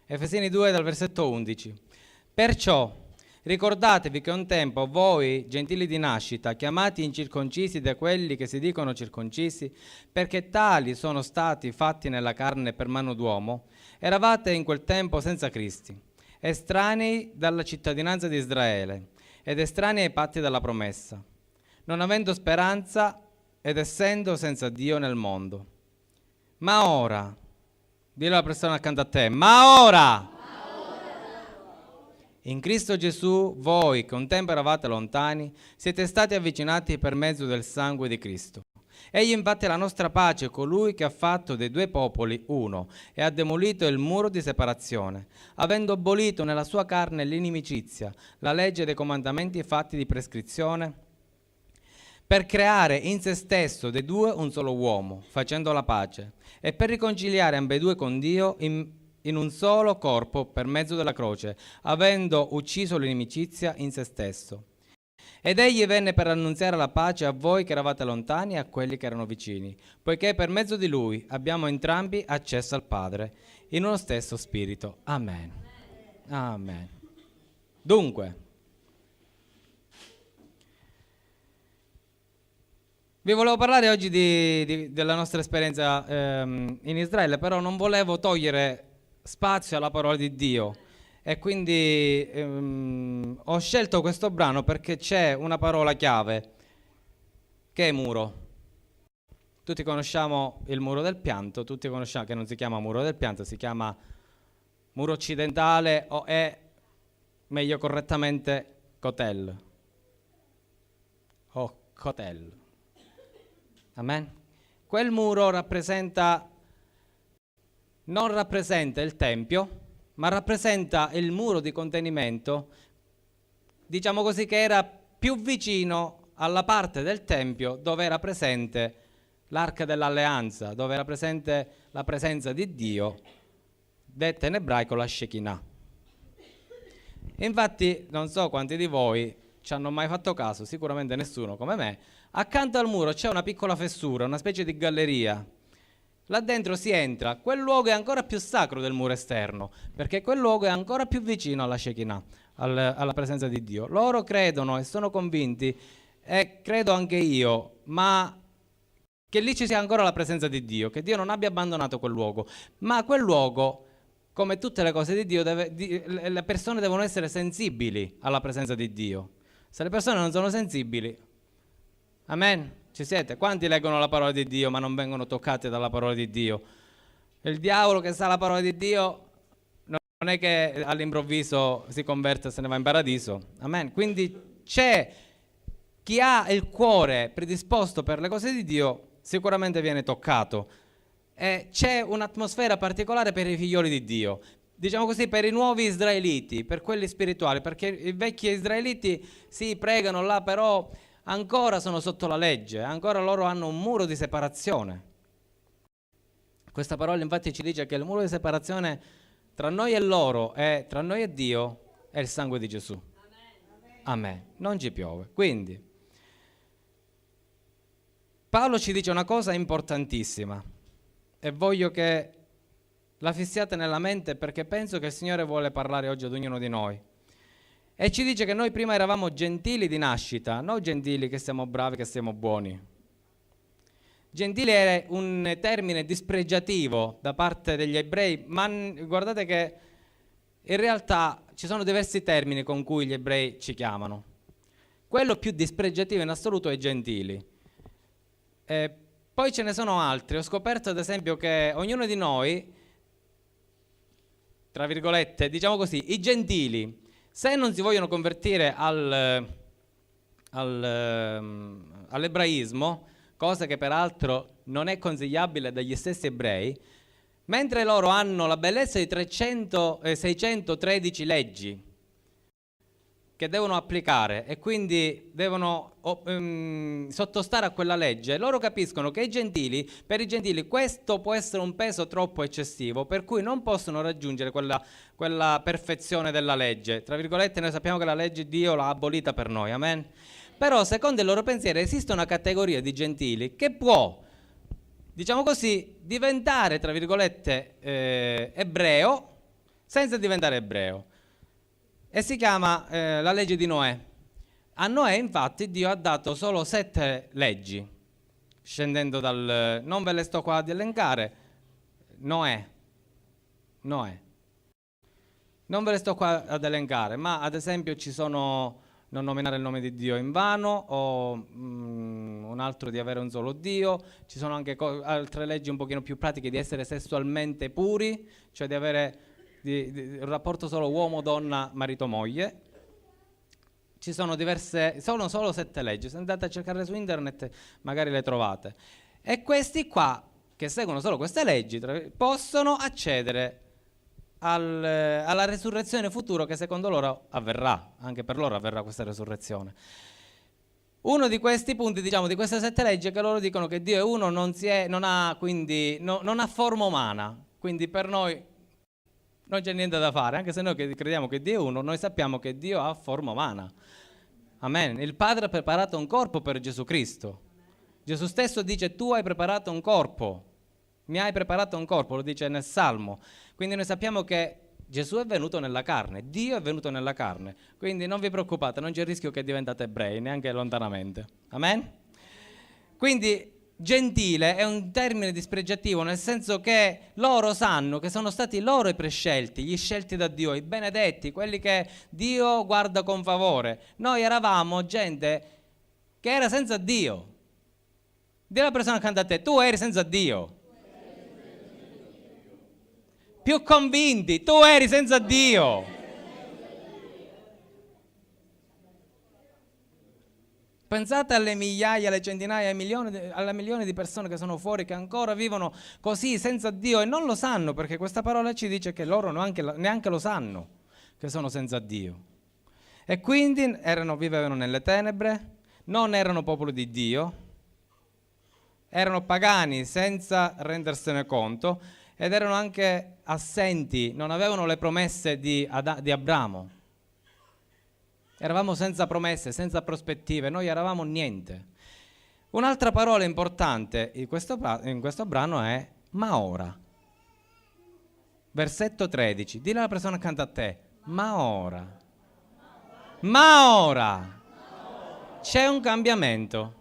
Efesini 2 dal versetto 11. Perciò ricordatevi che un tempo voi, gentili di nascita, chiamati incirconcisi da quelli che si dicono circoncisi, perché tali sono stati fatti nella carne per mano d'uomo, eravate in quel tempo senza Cristo, estranei dalla cittadinanza di Israele ed estranei ai patti della promessa, non avendo speranza ed essendo senza Dio nel mondo. Ma ora, dillo alla persona accanto a te, ma ora, in Cristo Gesù, voi che un tempo eravate lontani, siete stati avvicinati per mezzo del sangue di Cristo. Egli infatti è la nostra pace, colui che ha fatto dei due popoli uno e ha demolito il muro di separazione, avendo abolito nella sua carne l'inimicizia, la legge dei comandamenti fatti di prescrizione, per creare in se stesso dei due un solo uomo, facendo la pace, e per riconciliare ambedue con Dio in un solo corpo per mezzo della croce, avendo ucciso l'inimicizia in se stesso. Ed egli venne per annunziare la pace a voi che eravate lontani e a quelli che erano vicini, poiché per mezzo di lui abbiamo entrambi accesso al Padre, in uno stesso spirito. Amen. Amen. Dunque, vi volevo parlare oggi della nostra esperienza in Israele, però non volevo togliere spazio alla parola di Dio e quindi ho scelto questo brano perché c'è una parola chiave che è muro. Tutti conosciamo il muro del pianto, tutti conosciamo che non si chiama muro del pianto, si chiama muro occidentale o è meglio correttamente Kotel o Kotel. Amen. Quel muro non rappresenta il Tempio, ma rappresenta il muro di contenimento, diciamo così, che era più vicino alla parte del Tempio dove era presente l'Arca dell'Alleanza, dove era presente la presenza di Dio, detta in ebraico la Shekinah. Infatti, non so quanti di voi ci hanno mai fatto caso, sicuramente nessuno come me, accanto al muro c'è una piccola fessura, una specie di galleria. Là dentro si entra, quel luogo è ancora più sacro del muro esterno, perché quel luogo è ancora più vicino alla Shekinah, alla presenza di Dio. Loro credono e sono convinti, e credo anche io, ma che lì ci sia ancora la presenza di Dio, che Dio non abbia abbandonato quel luogo, ma quel luogo, come tutte le cose di Dio, le persone devono essere sensibili alla presenza di Dio. Se le persone non sono sensibili, amen? Ci siete? Quanti leggono la parola di Dio ma non vengono toccati dalla parola di Dio? Il diavolo che sa la parola di Dio non è che all'improvviso si converte e se ne va in paradiso. Amen? Quindi c'è chi ha il cuore predisposto per le cose di Dio, sicuramente viene toccato. E c'è un'atmosfera particolare per i figlioli di Dio. Diciamo così, per i nuovi israeliti, per quelli spirituali, perché i vecchi israeliti si pregano là, però ancora sono sotto la legge, ancora loro hanno un muro di separazione. Questa parola infatti ci dice che il muro di separazione tra noi e loro e tra noi e Dio è il sangue di Gesù. Amen. Non ci piove. Quindi Paolo ci dice una cosa importantissima e voglio che la fissiate nella mente perché penso che il Signore vuole parlare oggi ad ognuno di noi. E ci dice che noi prima eravamo gentili di nascita, non gentili che siamo bravi, che siamo buoni. Gentili è un termine dispregiativo da parte degli ebrei, ma guardate che in realtà ci sono diversi termini con cui gli ebrei ci chiamano. Quello più dispregiativo in assoluto è gentili. Poi ce ne sono altri. Ho scoperto ad esempio che ognuno di noi, tra virgolette, diciamo così, i gentili, se non si vogliono convertire all'ebraismo, cosa che peraltro non è consigliabile dagli stessi ebrei, mentre loro hanno la bellezza di 613 leggi che devono applicare e quindi devono sottostare a quella legge, loro capiscono che per i gentili questo può essere un peso troppo eccessivo, per cui non possono raggiungere quella perfezione della legge. Tra virgolette, noi sappiamo che la legge Dio l'ha abolita per noi, amen? Però secondo il loro pensiero esiste una categoria di gentili che può, diciamo così, diventare, tra virgolette, ebreo, senza diventare ebreo. E si chiama la legge di Noè. A Noè infatti Dio ha dato solo 7 leggi, scendendo dal... non ve le sto qua ad elencare. Noè. Non ve le sto qua ad elencare, ma ad esempio ci sono non nominare il nome di Dio in vano, o un altro di avere un solo Dio. Ci sono anche altre leggi un pochino più pratiche, di essere sessualmente puri, cioè di avere un rapporto solo uomo-donna, marito-moglie. Ci sono diverse, sono solo 7 leggi, se andate a cercare su internet magari le trovate. E questi qua, che seguono solo queste leggi, possono accedere alla resurrezione futura che secondo loro avverrà. Anche per loro avverrà questa resurrezione. Uno di questi punti, diciamo, di queste 7 leggi, è che loro dicono che Dio è uno, non ha forma umana, quindi per noi non c'è niente da fare. Anche se noi crediamo che Dio è uno, noi sappiamo che Dio ha forma umana. Amen. Il Padre ha preparato un corpo per Gesù Cristo. Gesù stesso dice: tu hai preparato un corpo, mi hai preparato un corpo, lo dice nel Salmo. Quindi noi sappiamo che Gesù è venuto nella carne, Dio è venuto nella carne. Quindi non vi preoccupate, non c'è il rischio che diventate ebrei, neanche lontanamente. Amen? Quindi gentile è un termine dispregiativo, nel senso che loro sanno che sono stati loro i prescelti, gli scelti da Dio, i benedetti, quelli che Dio guarda con favore. Noi eravamo gente che era senza Dio. Dì alla persona accanto a te: tu eri senza Dio. Più convinti: tu eri senza Dio. Pensate alle migliaia, alle centinaia, alle milioni di persone che sono fuori, che ancora vivono così senza Dio e non lo sanno, perché questa parola ci dice che loro neanche lo sanno che sono senza Dio. E quindi vivevano nelle tenebre, non erano popolo di Dio, erano pagani senza rendersene conto, ed erano anche assenti, non avevano le promesse di Abramo. Eravamo senza promesse, senza prospettive, noi eravamo niente. Un'altra parola importante in questo brano è ma ora. Versetto 13, dillo alla persona accanto a te: ma ora. Ma ora. C'è un cambiamento.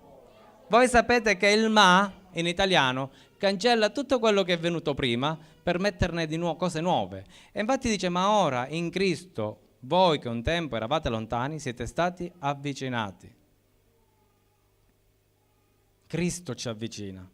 Voi sapete che il ma in italiano cancella tutto quello che è venuto prima per metterne di nuovo cose nuove. E infatti dice: ma ora in Cristo voi che un tempo eravate lontani siete stati avvicinati. Cristo ci avvicina.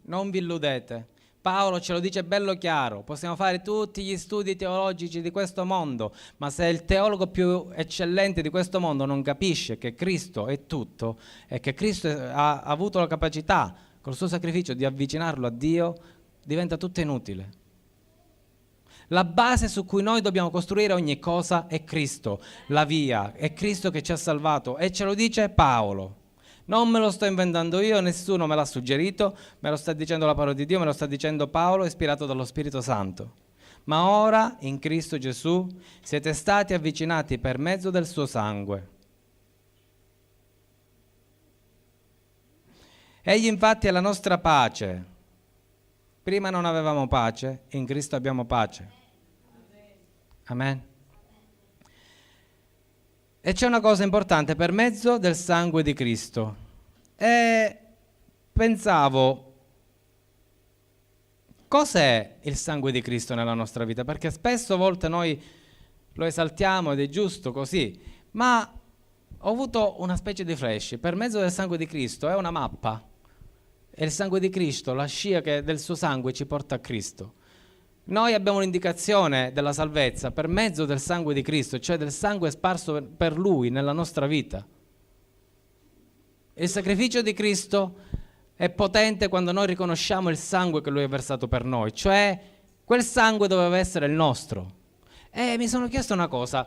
Non vi illudete. Paolo ce lo dice bello chiaro: possiamo fare tutti gli studi teologici di questo mondo, ma se il teologo più eccellente di questo mondo non capisce che Cristo è tutto e che Cristo ha avuto la capacità col suo sacrificio di avvicinarlo a Dio, diventa tutto inutile. La base su cui noi dobbiamo costruire ogni cosa è Cristo, la via, è Cristo che ci ha salvato, e ce lo dice Paolo. Non me lo sto inventando io, nessuno me l'ha suggerito, me lo sta dicendo la parola di Dio, me lo sta dicendo Paolo, ispirato dallo Spirito Santo. Ma ora in Cristo Gesù siete stati avvicinati per mezzo del suo sangue. Egli infatti è la nostra pace. Prima non avevamo pace, in Cristo abbiamo pace. Amen. E c'è una cosa importante: per mezzo del sangue di Cristo. E pensavo, cos'è il sangue di Cristo nella nostra vita? Perché spesso a volte noi lo esaltiamo ed è giusto così, ma ho avuto una specie di flash. Per mezzo del sangue di Cristo è una mappa. E il sangue di Cristo, la scia del suo sangue ci porta a Cristo. Noi abbiamo l'indicazione della salvezza per mezzo del sangue di Cristo, cioè del sangue sparso per Lui nella nostra vita. Il sacrificio di Cristo è potente quando noi riconosciamo il sangue che Lui ha versato per noi, cioè quel sangue doveva essere il nostro. E mi sono chiesto una cosa: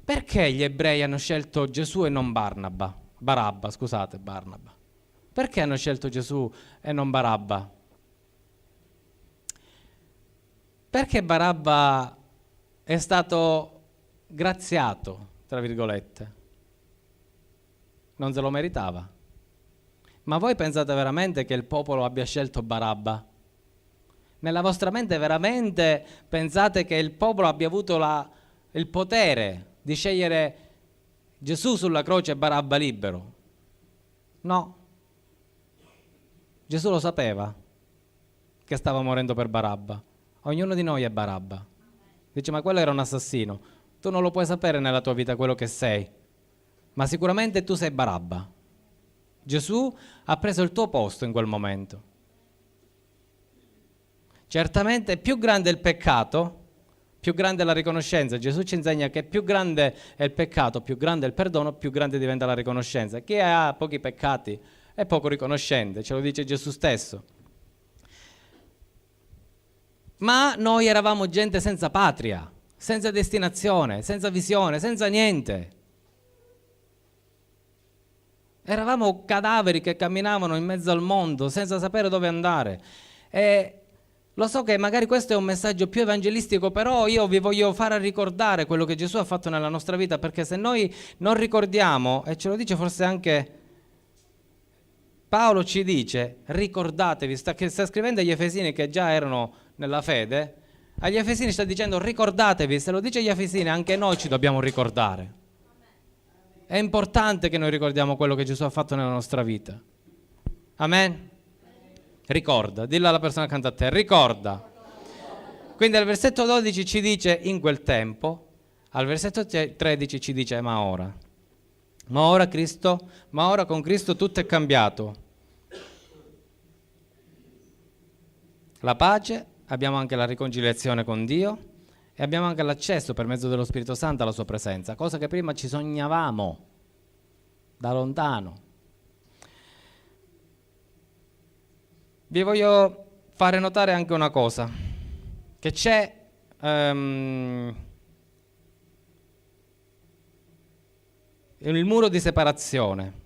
perché gli ebrei hanno scelto Gesù e non Barabba? Perché hanno scelto Gesù e non Barabba? Perché Barabba è stato graziato, tra virgolette? Non se lo meritava. Ma voi pensate veramente che il popolo abbia scelto Barabba? Nella vostra mente veramente pensate che il popolo abbia avuto il potere di scegliere Gesù sulla croce e Barabba libero? No. Gesù lo sapeva che stava morendo per Barabba. Ognuno di noi è Barabba. Dice, ma quello era un assassino. Tu non lo puoi sapere nella tua vita quello che sei, ma sicuramente tu sei Barabba. Gesù ha preso il tuo posto in quel momento. Certamente più grande è il peccato, più grande è la riconoscenza. Gesù ci insegna che più grande è il peccato, più grande è il perdono, più grande diventa la riconoscenza. Chi ha pochi peccati è poco riconoscente, ce lo dice Gesù stesso. Ma noi eravamo gente senza patria, senza destinazione, senza visione, senza niente. Eravamo cadaveri che camminavano in mezzo al mondo senza sapere dove andare. E lo so che magari questo è un messaggio più evangelistico, però io vi voglio fare ricordare quello che Gesù ha fatto nella nostra vita, perché se noi non ricordiamo, e ce lo dice forse anche Paolo, ci dice, ricordatevi, sta scrivendo agli Efesini che già erano nella fede, agli Efesini sta dicendo ricordatevi, se lo dice agli Efesini anche noi ci dobbiamo ricordare. È importante che noi ricordiamo quello che Gesù ha fatto nella nostra vita. Amen? Ricorda, dillo alla persona accanto a te, ricorda. Quindi al versetto 12 ci dice in quel tempo, al versetto 13 ci dice ma ora con Cristo tutto è cambiato. La pace, abbiamo anche la riconciliazione con Dio e abbiamo anche l'accesso per mezzo dello Spirito Santo alla sua presenza, cosa che prima ci sognavamo da lontano. Vi voglio fare notare anche una cosa, che c'è il muro di separazione.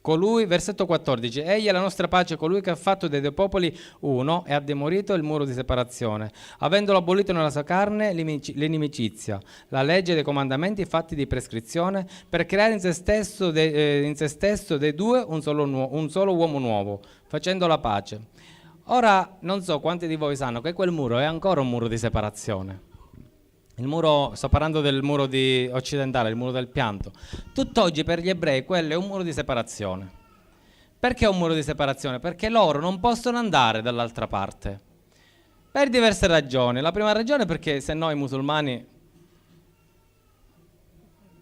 Colui, versetto 14, egli è la nostra pace, colui che ha fatto dei due popoli uno e ha demolito il muro di separazione, avendolo abolito nella sua carne l'inimicizia, la legge dei comandamenti fatti di prescrizione, per creare in se stesso dei due un solo uomo nuovo, facendo la pace. Ora, non so quanti di voi sanno che quel muro è ancora un muro di separazione. Il muro, sto parlando del muro occidentale, il muro del pianto. Tutt'oggi per gli ebrei quello è un muro di separazione. Perché è un muro di separazione? Perché loro non possono andare dall'altra parte. Per diverse ragioni. La prima ragione è perché se noi musulmani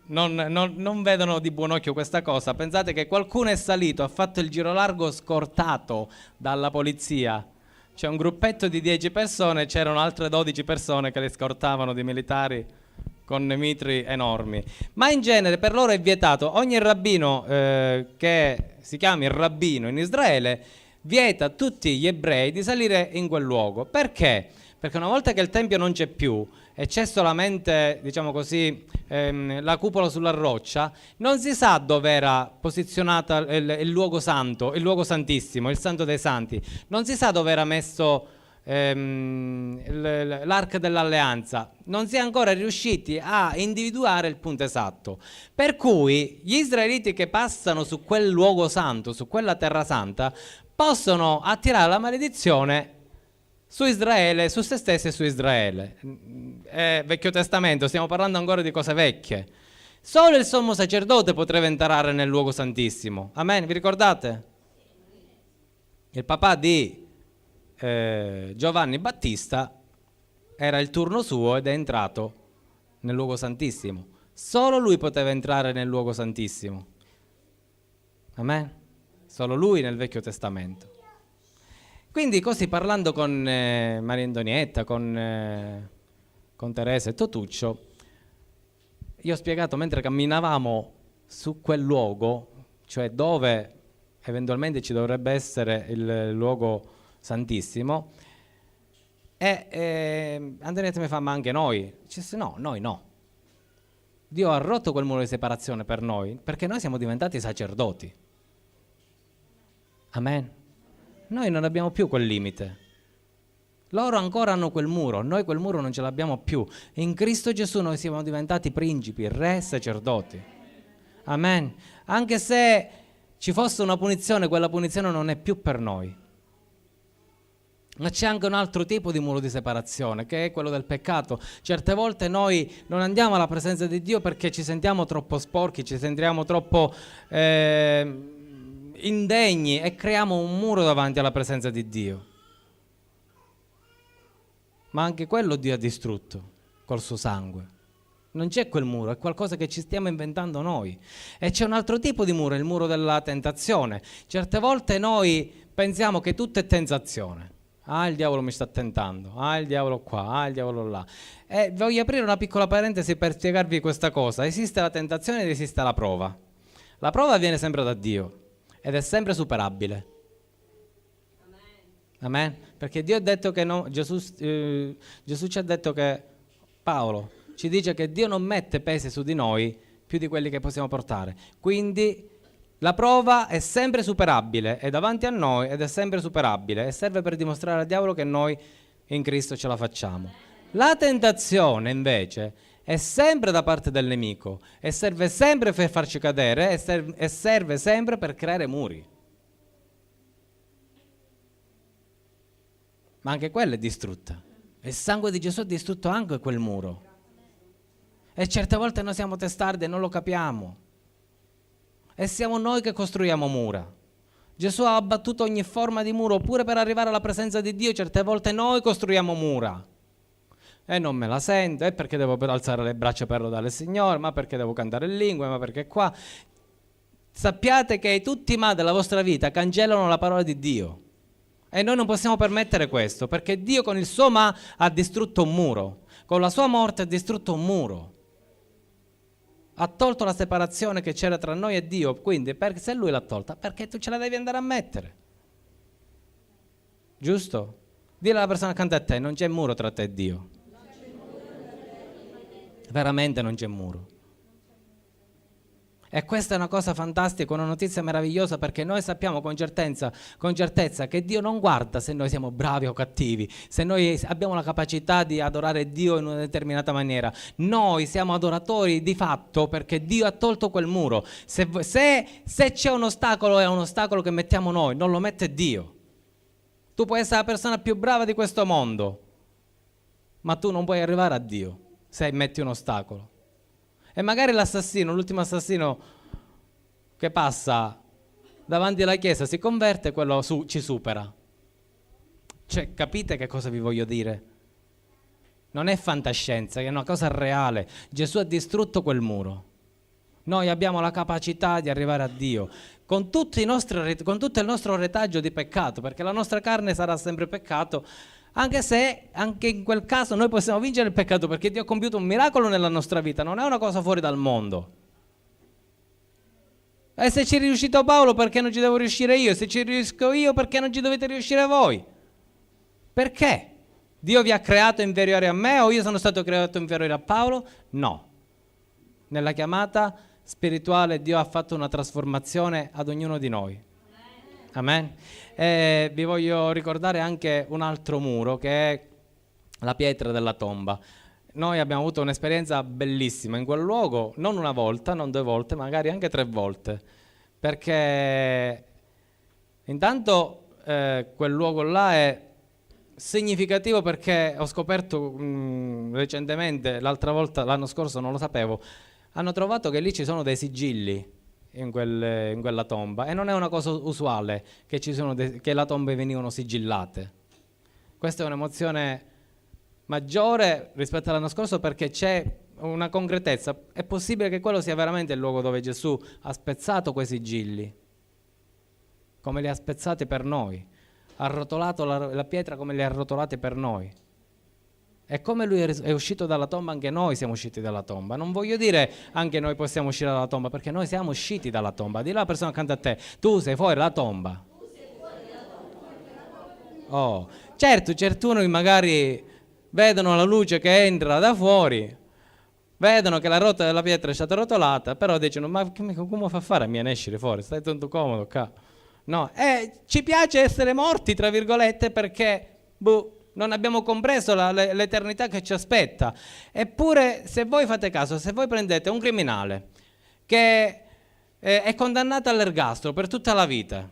non vedono di buon occhio questa cosa, pensate che qualcuno è salito, ha fatto il giro largo scortato dalla polizia. C'è un gruppetto di 10 persone, c'erano altre 12 persone che le scortavano di militari con mitri enormi. Ma in genere per loro è vietato. Ogni rabbino che si chiami rabbino in Israele vieta a tutti gli ebrei di salire in quel luogo. Perché? Perché una volta che il tempio non c'è più e c'è solamente, diciamo così, la cupola sulla roccia, non si sa dove era posizionata il luogo santo, il luogo santissimo, il santo dei santi. Non si sa dove era messo l'arca dell'alleanza. Non si è ancora riusciti a individuare il punto esatto. Per cui gli israeliti che passano su quel luogo santo, su quella terra santa, possono attirare la maledizione su Israele, su se stessi e su Israele. Vecchio Testamento, stiamo parlando ancora di cose vecchie. Solo il sommo sacerdote poteva entrare nel luogo santissimo. Amen, vi ricordate? Il papà di Giovanni Battista era il turno suo ed è entrato nel luogo santissimo. Solo lui poteva entrare nel luogo santissimo. Amen? Solo lui nel Vecchio Testamento. Quindi così parlando con Maria Antonietta, con Teresa e Totuccio, io ho spiegato mentre camminavamo su quel luogo, cioè dove eventualmente ci dovrebbe essere il luogo santissimo, e Antonietta mi fa, ma anche noi? Ci disse, no, noi no. Dio ha rotto quel muro di separazione per noi, perché noi siamo diventati sacerdoti. Amen. Noi non abbiamo più quel limite. Loro ancora hanno quel muro, noi quel muro non ce l'abbiamo più. In Cristo Gesù noi siamo diventati principi, re, sacerdoti. Amen. Anche se ci fosse una punizione, quella punizione non è più per noi. Ma c'è anche un altro tipo di muro di separazione, che è quello del peccato. Certe volte noi non andiamo alla presenza di Dio perché ci sentiamo troppo sporchi, ci sentiamo troppo indegni e creiamo un muro davanti alla presenza di Dio. Ma anche quello Dio ha distrutto col suo sangue. Non c'è quel muro, è qualcosa che ci stiamo inventando noi. E c'è un altro tipo di muro, il muro della tentazione. Certe volte noi pensiamo che tutto è tentazione. Ah, il diavolo mi sta tentando, ah, il diavolo qua, ah, il diavolo là. E voglio aprire una piccola parentesi per spiegarvi questa cosa. Esiste la tentazione ed esiste la prova. La prova viene sempre da Dio ed è sempre superabile. Amen? Perché Dio ha detto che no, Gesù ci ha detto che, Paolo ci dice che Dio non mette pesi su di noi più di quelli che possiamo portare. Quindi la prova è sempre superabile, è davanti a noi ed è sempre superabile e serve per dimostrare al diavolo che noi in Cristo ce la facciamo. La tentazione invece è sempre da parte del nemico e serve sempre per farci cadere e serve sempre per creare muri. Ma anche quella è distrutta. Il sangue di Gesù ha distrutto anche quel muro. E certe volte noi siamo testardi e non lo capiamo. E siamo noi che costruiamo mura. Gesù ha abbattuto ogni forma di muro, pure per arrivare alla presenza di Dio certe volte noi costruiamo mura. E non me la sento, e perché devo alzare le braccia per lodare il Signore, ma perché devo cantare in lingue, ma perché qua. Sappiate che tutti i mali della vostra vita cancellano la parola di Dio. E noi non possiamo permettere questo, perché Dio con il suo ma ha distrutto un muro. Con la sua morte ha distrutto un muro. Ha tolto la separazione che c'era tra noi e Dio, quindi se Lui l'ha tolta, perché tu ce la devi andare a mettere? Giusto? Dile alla persona accanto a te, non c'è muro tra te e Dio. Veramente non c'è muro. E questa è una cosa fantastica, una notizia meravigliosa, perché noi sappiamo con certezza che Dio non guarda se noi siamo bravi o cattivi, se noi abbiamo la capacità di adorare Dio in una determinata maniera. Noi siamo adoratori di fatto perché Dio ha tolto quel muro. Se c'è un ostacolo, è un ostacolo che mettiamo noi, non lo mette Dio. Tu puoi essere la persona più brava di questo mondo, ma tu non puoi arrivare a Dio se metti un ostacolo. E magari l'ultimo assassino che passa davanti alla chiesa si converte, quello ci supera. Cioè, capite che cosa vi voglio dire? Non è fantascienza, è una cosa reale. Gesù ha distrutto quel muro. Noi abbiamo la capacità di arrivare a Dio con tutto il nostro retaggio di peccato, perché la nostra carne sarà sempre peccato. Anche se, anche in quel caso, noi possiamo vincere il peccato perché Dio ha compiuto un miracolo nella nostra vita, non è una cosa fuori dal mondo. E se ci è riuscito Paolo, perché non ci devo riuscire io? Se ci riesco io, perché non ci dovete riuscire voi? Perché? Dio vi ha creato inferiori a me o io sono stato creato inferiore a Paolo? No. Nella chiamata spirituale Dio ha fatto una trasformazione ad ognuno di noi. Amen. E vi voglio ricordare anche un altro muro che è la pietra della tomba. Noi abbiamo avuto un'esperienza bellissima in quel luogo, non una volta, non 2 volte, magari anche 3 volte, perché intanto quel luogo là è significativo perché ho scoperto recentemente, l'altra volta, l'anno scorso non lo sapevo, hanno trovato che lì ci sono dei sigilli in quella tomba e non è una cosa usuale che le tombe venivano sigillate. Questa è un'emozione maggiore rispetto all'anno scorso perché c'è una concretezza. È possibile che quello sia veramente il luogo dove Gesù ha spezzato quei sigilli, come li ha spezzati per noi, ha arrotolato la pietra come li ha arrotolati per noi. E come lui è uscito dalla tomba, anche noi siamo usciti dalla tomba. Non voglio dire anche noi possiamo uscire dalla tomba, perché noi siamo usciti dalla tomba. Dillo alla persona accanto a te, tu sei fuori dalla tomba. Oh, certo, certuni magari vedono la luce che entra da fuori, vedono che la rotta della pietra è stata rotolata, però dicono, ma come fa a fare a me a escere fuori? Stai tanto comodo qua. No, ci piace essere morti, tra virgolette, perché non abbiamo compreso l'eternità che ci aspetta. Eppure, se voi fate caso, se voi prendete un criminale che è condannato all'ergastolo per tutta la vita,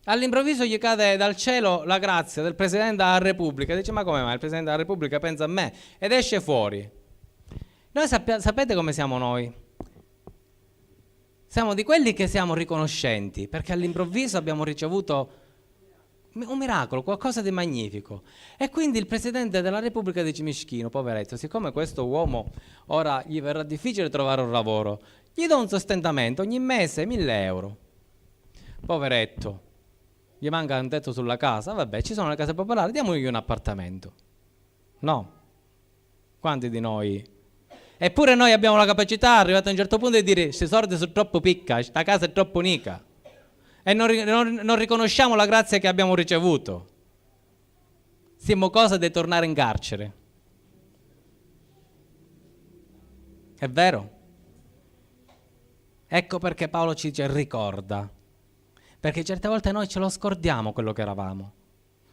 All'improvviso gli cade dal cielo la grazia del Presidente della Repubblica. Dice: ma come mai il Presidente della Repubblica pensa a me? Ed esce fuori. Noi sapete come siamo noi? Siamo di quelli che siamo riconoscenti, perché all'improvviso abbiamo ricevuto un miracolo, qualcosa di magnifico. E quindi il Presidente della Repubblica dice: Mischino, poveretto, siccome questo uomo ora gli verrà difficile trovare un lavoro, gli do un sostentamento ogni mese 1.000 euro. Poveretto, gli manca un tetto sulla casa, vabbè, ci sono le case popolari, diamogli un appartamento. No. Quanti di noi? Eppure noi abbiamo la capacità, arrivato a un certo punto, di dire: questi soldi sono troppo picca, questa casa è troppo unica. E non riconosciamo la grazia che abbiamo ricevuto. Siamo cosa di tornare in carcere. È vero? Ecco perché Paolo ci ricorda. Perché certe volte noi ce lo scordiamo quello che eravamo.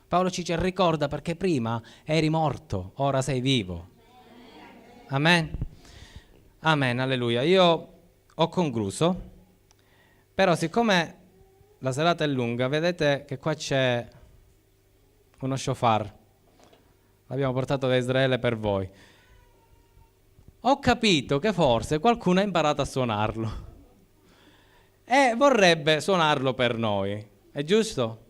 Paolo ci ricorda perché prima eri morto, ora sei vivo. Amen. Amen, alleluia. Io ho concluso, però siccome la serata è lunga, vedete che qua c'è uno shofar. L'abbiamo portato da Israele per voi. Ho capito che forse qualcuno ha imparato a suonarlo e vorrebbe suonarlo per noi. È giusto?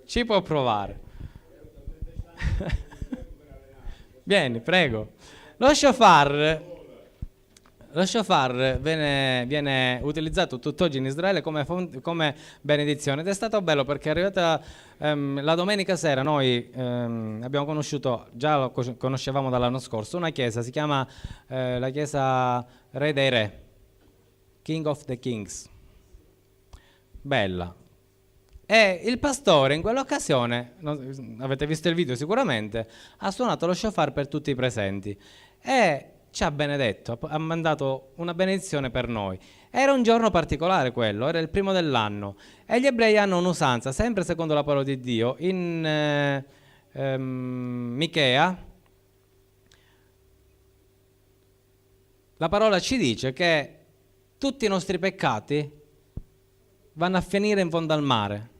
Ci può provare. Vieni, prego. Lo shofar viene utilizzato tutt'oggi in Israele come benedizione, ed è stato bello perché è arrivata la domenica sera. Noi abbiamo conosciuto, già lo conoscevamo dall'anno scorso, una chiesa, si chiama la chiesa Re dei Re, King of the Kings, bella. E il pastore in quell'occasione, avete visto il video sicuramente, ha suonato lo shofar per tutti i presenti e ci ha benedetto, ha mandato una benedizione per noi. Era un giorno particolare quello, era il primo dell'anno, e gli ebrei hanno un'usanza, sempre secondo la parola di Dio, in Michea la parola ci dice che tutti i nostri peccati vanno a finire in fondo al mare.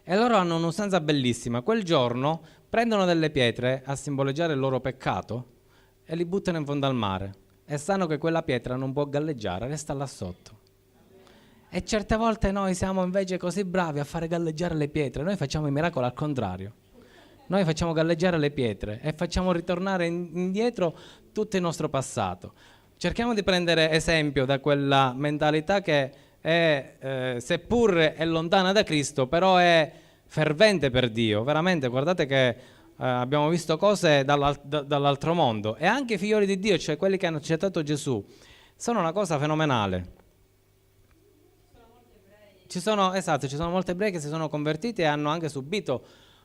E loro hanno un'usanza bellissima. Quel giorno prendono delle pietre a simboleggiare il loro peccato e li buttano in fondo al mare. E sanno che quella pietra non può galleggiare, resta là sotto. E certe volte noi siamo invece così bravi a fare galleggiare le pietre. Noi facciamo i miracoli al contrario. Noi facciamo galleggiare le pietre e facciamo ritornare indietro tutto il nostro passato. Cerchiamo di prendere esempio da quella mentalità che seppur è lontana da Cristo, però è fervente per Dio. Veramente, guardate che abbiamo visto cose dall'altro mondo, e anche i figlioli di Dio, cioè quelli che hanno accettato Gesù, sono una cosa fenomenale. Ci sono molti ebrei che si sono convertiti e hanno anche subito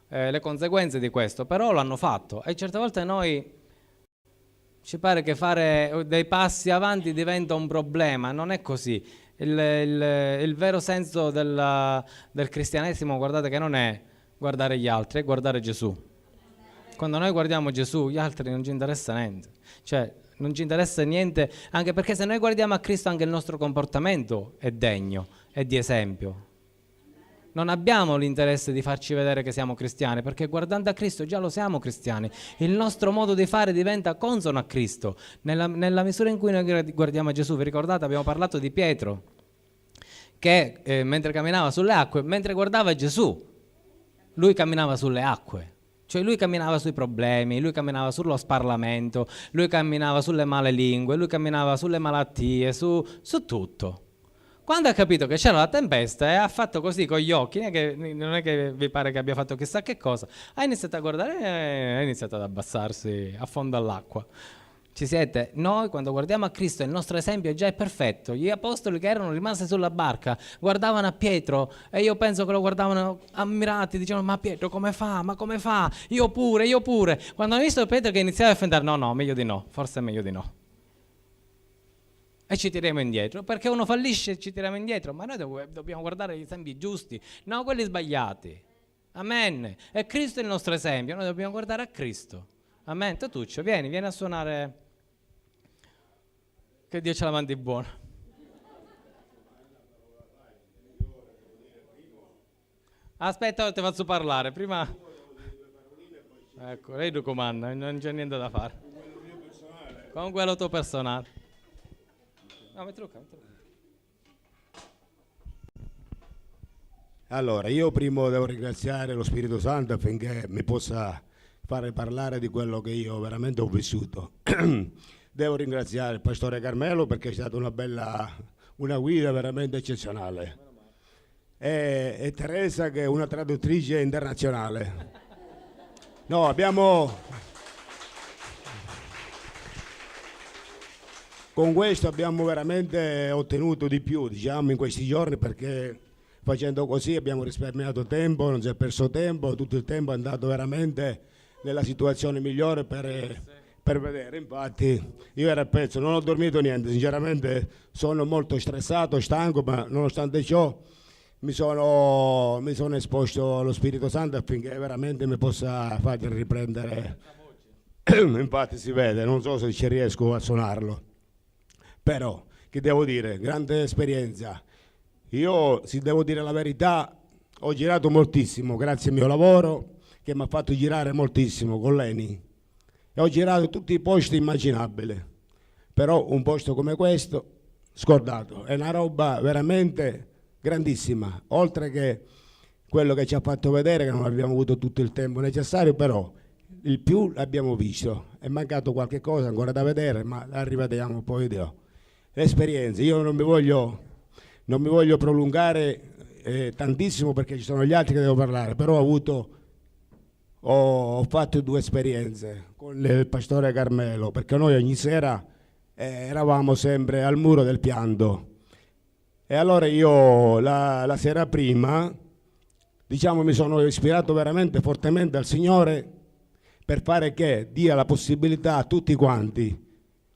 le conseguenze di questo, però l'hanno fatto. E certe volte noi ci pare che fare dei passi avanti diventa un problema. Non è così. Il vero senso del cristianesimo, guardate, che non è guardare gli altri, è guardare Gesù. Quando noi guardiamo Gesù, gli altri non ci interessa niente. Cioè, non ci interessa niente, anche perché se noi guardiamo a Cristo, anche il nostro comportamento è degno, è di esempio. Non abbiamo l'interesse di farci vedere che siamo cristiani, perché guardando a Cristo già lo siamo cristiani. Il nostro modo di fare diventa consono a Cristo. Nella misura in cui noi guardiamo a Gesù, vi ricordate, abbiamo parlato di Pietro, che mentre camminava sulle acque, mentre guardava Gesù, lui camminava sulle acque. Cioè lui camminava sui problemi, lui camminava sullo sparlamento, lui camminava sulle male lingue, lui camminava sulle malattie, su tutto. Quando ha capito che c'era la tempesta e ha fatto così con gli occhi, non è che vi pare che abbia fatto chissà che cosa, ha iniziato a guardare e ha iniziato ad abbassarsi a fondo all'acqua. Ci siete? Noi quando guardiamo a Cristo il nostro esempio già è perfetto. Gli apostoli che erano rimasti sulla barca guardavano a Pietro e io penso che lo guardavano ammirati, dicevano: ma Pietro come fa? Ma come fa? Io pure. Quando hanno visto Pietro che iniziava a offendere, no, meglio di no, forse è meglio di no. E ci tiriamo indietro, perché uno fallisce e ci tiriamo indietro, ma noi dobbiamo guardare gli esempi giusti, non quelli sbagliati. Amen. E Cristo è il nostro esempio, noi dobbiamo guardare a Cristo. Amen. Tatuccio, vieni a suonare, che Dio ce la mandi buona. Aspetta, ti faccio parlare. Prima... Ecco, lei lo comanda, non c'è niente da fare. Con quello tuo personale. No, mettilo qua. Allora, io prima devo ringraziare lo Spirito Santo affinché mi possa fare parlare di quello che io veramente ho vissuto. Devo ringraziare il pastore Carmelo perché è stata una guida veramente eccezionale. E Teresa che è una traduttrice internazionale. No, con questo abbiamo veramente ottenuto di più, diciamo, in questi giorni, perché facendo così abbiamo risparmiato tempo, non si è perso tempo, tutto il tempo è andato veramente nella situazione migliore per vedere. Infatti io ero a pezzo, non ho dormito niente, sinceramente sono molto stressato, stanco, ma nonostante ciò mi sono esposto allo Spirito Santo affinché veramente mi possa far riprendere. Infatti si vede, non so se ci riesco a suonarlo, però che devo dire, grande esperienza. Io, se devo dire la verità, ho girato moltissimo grazie al mio lavoro che mi ha fatto girare moltissimo con l'ENI e ho girato tutti i posti immaginabili, però un posto come questo scordato, è una roba veramente grandissima, oltre che quello che ci ha fatto vedere che non abbiamo avuto tutto il tempo necessario, però il più l'abbiamo visto, è mancato qualche cosa ancora da vedere, ma la rivediamo poi le esperienze. Io non mi voglio prolungare tantissimo perché ci sono gli altri che devo parlare, però ho fatto 2 esperienze con il pastore Carmelo, perché noi ogni sera eravamo sempre al muro del pianto. E allora io la sera prima, diciamo, mi sono ispirato veramente fortemente al Signore per fare che dia la possibilità a tutti quanti.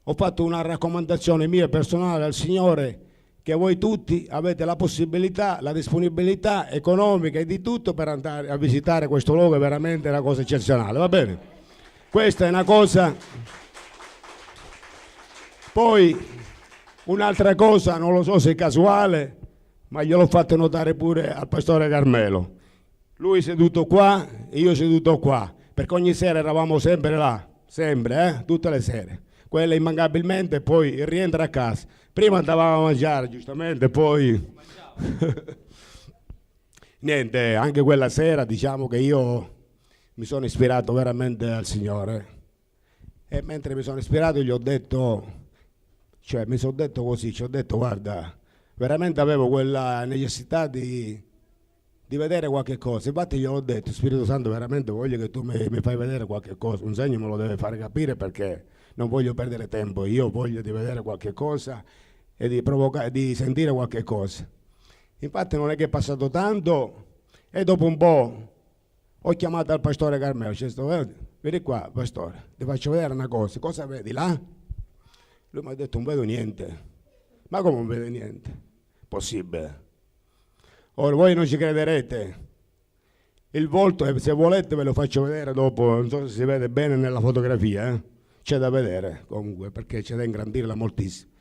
Ho fatto una raccomandazione mia personale al Signore che voi tutti avete la possibilità, la disponibilità economica e di tutto per andare a visitare questo luogo, è veramente una cosa eccezionale, va bene? Questa è una cosa. Poi un'altra cosa, non lo so se è casuale, ma gliel'ho fatto notare pure al pastore Carmelo. Lui seduto qua e io seduto qua, perché ogni sera eravamo sempre là, sempre, tutte le sere. Quella immancabilmente, poi rientra a casa. Prima andavamo a mangiare, giustamente, poi... Niente, anche quella sera diciamo che io mi sono ispirato veramente al Signore. E mentre mi sono ispirato gli ho detto... Cioè mi sono detto così, ci ho detto guarda, veramente avevo quella necessità di vedere qualche cosa. Infatti gliel'ho detto, Spirito Santo, veramente voglio che tu mi fai vedere qualche cosa, un segno me lo deve fare capire perché non voglio perdere tempo, io voglio di vedere qualche cosa e di sentire qualche cosa. Infatti non è che è passato tanto e dopo un po' ho chiamato al pastore Carmelo, ci ho detto, vieni qua pastore, ti faccio vedere una cosa vedi là? Lui mi ha detto non vedo niente. Ma come non vedo niente? Possibile. Ora voi non ci crederete. Il volto, se volete ve lo faccio vedere dopo, non so se si vede bene nella fotografia, c'è da vedere comunque perché c'è da ingrandirla moltissimo.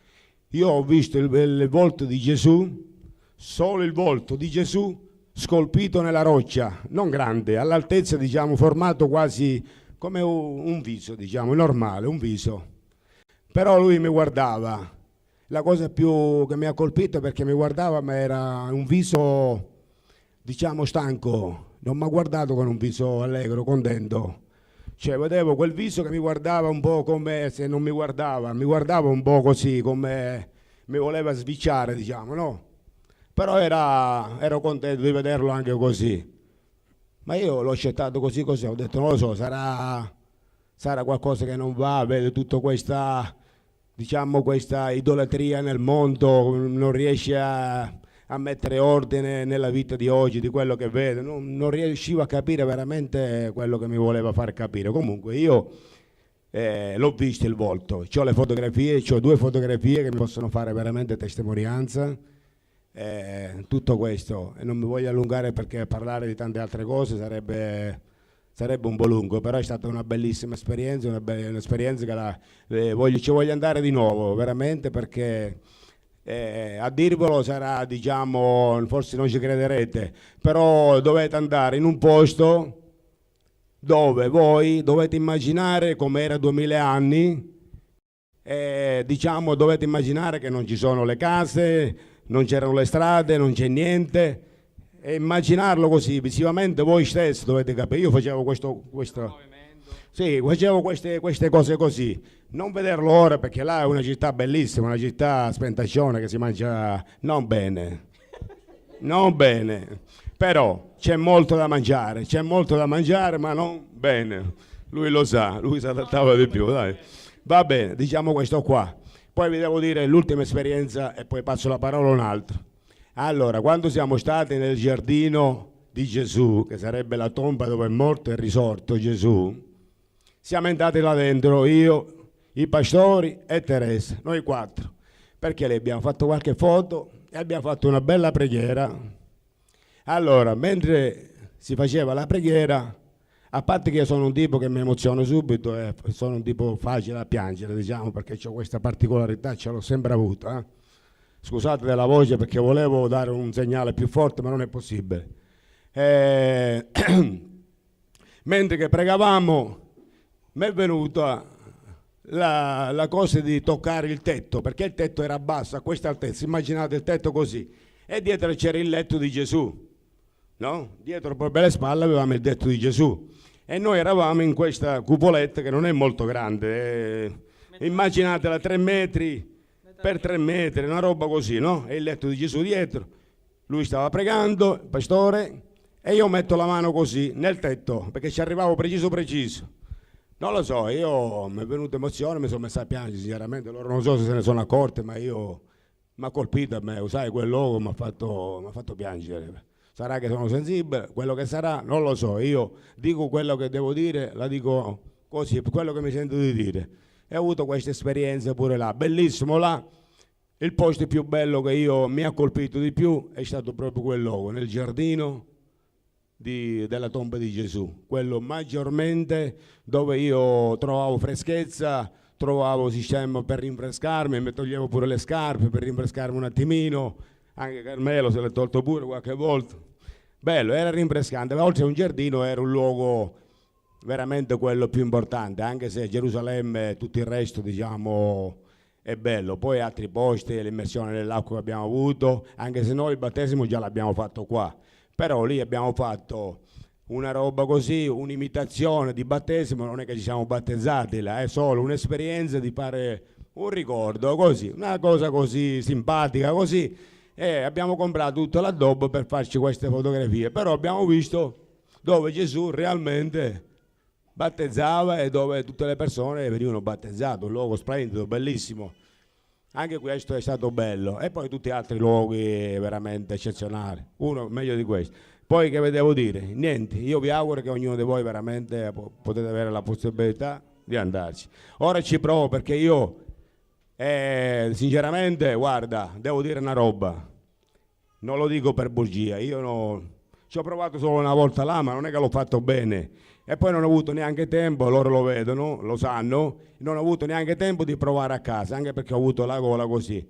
Io ho visto il volto di Gesù, solo il volto di Gesù scolpito nella roccia, non grande, all'altezza diciamo formato quasi come un viso, diciamo, normale, un viso. Però lui mi guardava, la cosa più che mi ha colpito è perché mi guardava ma era un viso, diciamo, stanco, non mi ha guardato con un viso allegro, contento, cioè vedevo quel viso che mi guardava un po' come se non mi guardava un po' così, come mi voleva svicciare, diciamo, no? Però ero contento di vederlo anche così, ma io l'ho accettato così, ho detto non lo so, sarà qualcosa che non va, vede tutta questa, diciamo, questa idolatria nel mondo, non riesce a mettere ordine nella vita di oggi, di quello che vede, non riuscivo a capire veramente quello che mi voleva far capire. Comunque io l'ho visto il volto, ho le fotografie, ho 2 fotografie che mi possono fare veramente testimonianza, tutto questo, e non mi voglio allungare perché parlare di tante altre cose sarebbe un po' lungo, però è stata una bellissima esperienza, un'esperienza che ci voglio andare di nuovo, veramente, perché A dirvelo sarà, diciamo, forse non ci crederete, però dovete andare in un posto dove voi dovete immaginare come era 2000 anni, diciamo dovete immaginare che non ci sono le case, non c'erano le strade, non c'è niente, e immaginarlo così visivamente voi stessi dovete capire. Io facevo questo sì, facevo queste cose così, non vederlo ora perché là è una città bellissima, una città spentaccione che si mangia non bene, non bene, però c'è molto da mangiare, ma non bene. Lui lo sa, lui si adattava di più, dai. Va bene, diciamo questo qua. Poi vi devo dire l'ultima esperienza e poi passo la parola a un altro. Allora, quando siamo stati nel giardino di Gesù, che sarebbe la tomba dove è morto e risorto Gesù, siamo entrati là dentro, io, i pastori e Teresa, noi 4, perché le abbiamo fatto qualche foto e abbiamo fatto una bella preghiera. Allora, mentre si faceva la preghiera, a parte che io sono un tipo che mi emoziono subito e sono un tipo facile da piangere, diciamo, perché ho questa particolarità, ce l'ho sempre avuta. Scusate della voce perché volevo dare un segnale più forte, ma non è possibile. Mentre che pregavamo, mi è venuta la cosa di toccare il tetto, perché il tetto era basso, a questa altezza, immaginate il tetto così, e dietro c'era il letto di Gesù, no? Dietro proprio alle spalle avevamo il letto di Gesù, e noi eravamo in questa cupoletta che non è molto grande, immaginatela 3 metri per 3 metri, una roba così, no? E il letto di Gesù dietro, lui stava pregando, il pastore, e io metto la mano così nel tetto, perché ci arrivavo preciso. Non lo so, io mi è venuta emozione, mi sono messo a piangere, sinceramente, loro non so se se ne sono accorti, ma io mi ha colpito a me, sai, quel logo mi ha fatto piangere. Sarà che sono sensibile, quello che sarà, non lo so, io dico quello che devo dire, la dico così, quello che mi sento di dire. E ho avuto questa esperienza pure là, bellissimo là, il posto più bello che mi ha colpito di più è stato proprio quel logo, nel giardino della tomba di Gesù, quello maggiormente dove io trovavo freschezza, trovavo sistema per rinfrescarmi, mi toglievo pure le scarpe per rinfrescarmi un attimino, anche Carmelo se l'è tolto pure qualche volta. Bello, era rinfrescante, ma oltre a un giardino era un luogo veramente quello più importante, anche se Gerusalemme e tutto il resto, diciamo, è bello. Poi altri posti, l'immersione nell'acqua che abbiamo avuto, anche se noi il battesimo già l'abbiamo fatto qua, però lì abbiamo fatto una roba così, un'imitazione di battesimo, non è che ci siamo battezzati là, è solo un'esperienza di fare un ricordo così, una cosa così simpatica così, e abbiamo comprato tutto l'addobbo per farci queste fotografie, però abbiamo visto dove Gesù realmente battezzava e dove tutte le persone venivano battezzate, un luogo splendido, bellissimo. Anche questo è stato bello, e poi tutti gli altri luoghi veramente eccezionali, uno meglio di questo. Poi che vi devo dire? Niente, io vi auguro che ognuno di voi veramente potete avere la possibilità di andarci. Ora ci provo perché io sinceramente, guarda, devo dire una roba, non lo dico per bugia, ci ho provato solo una volta là, ma non è che l'ho fatto bene. E poi non ho avuto neanche tempo, loro lo vedono, lo sanno, non ho avuto neanche tempo di provare a casa, anche perché ho avuto la gola così.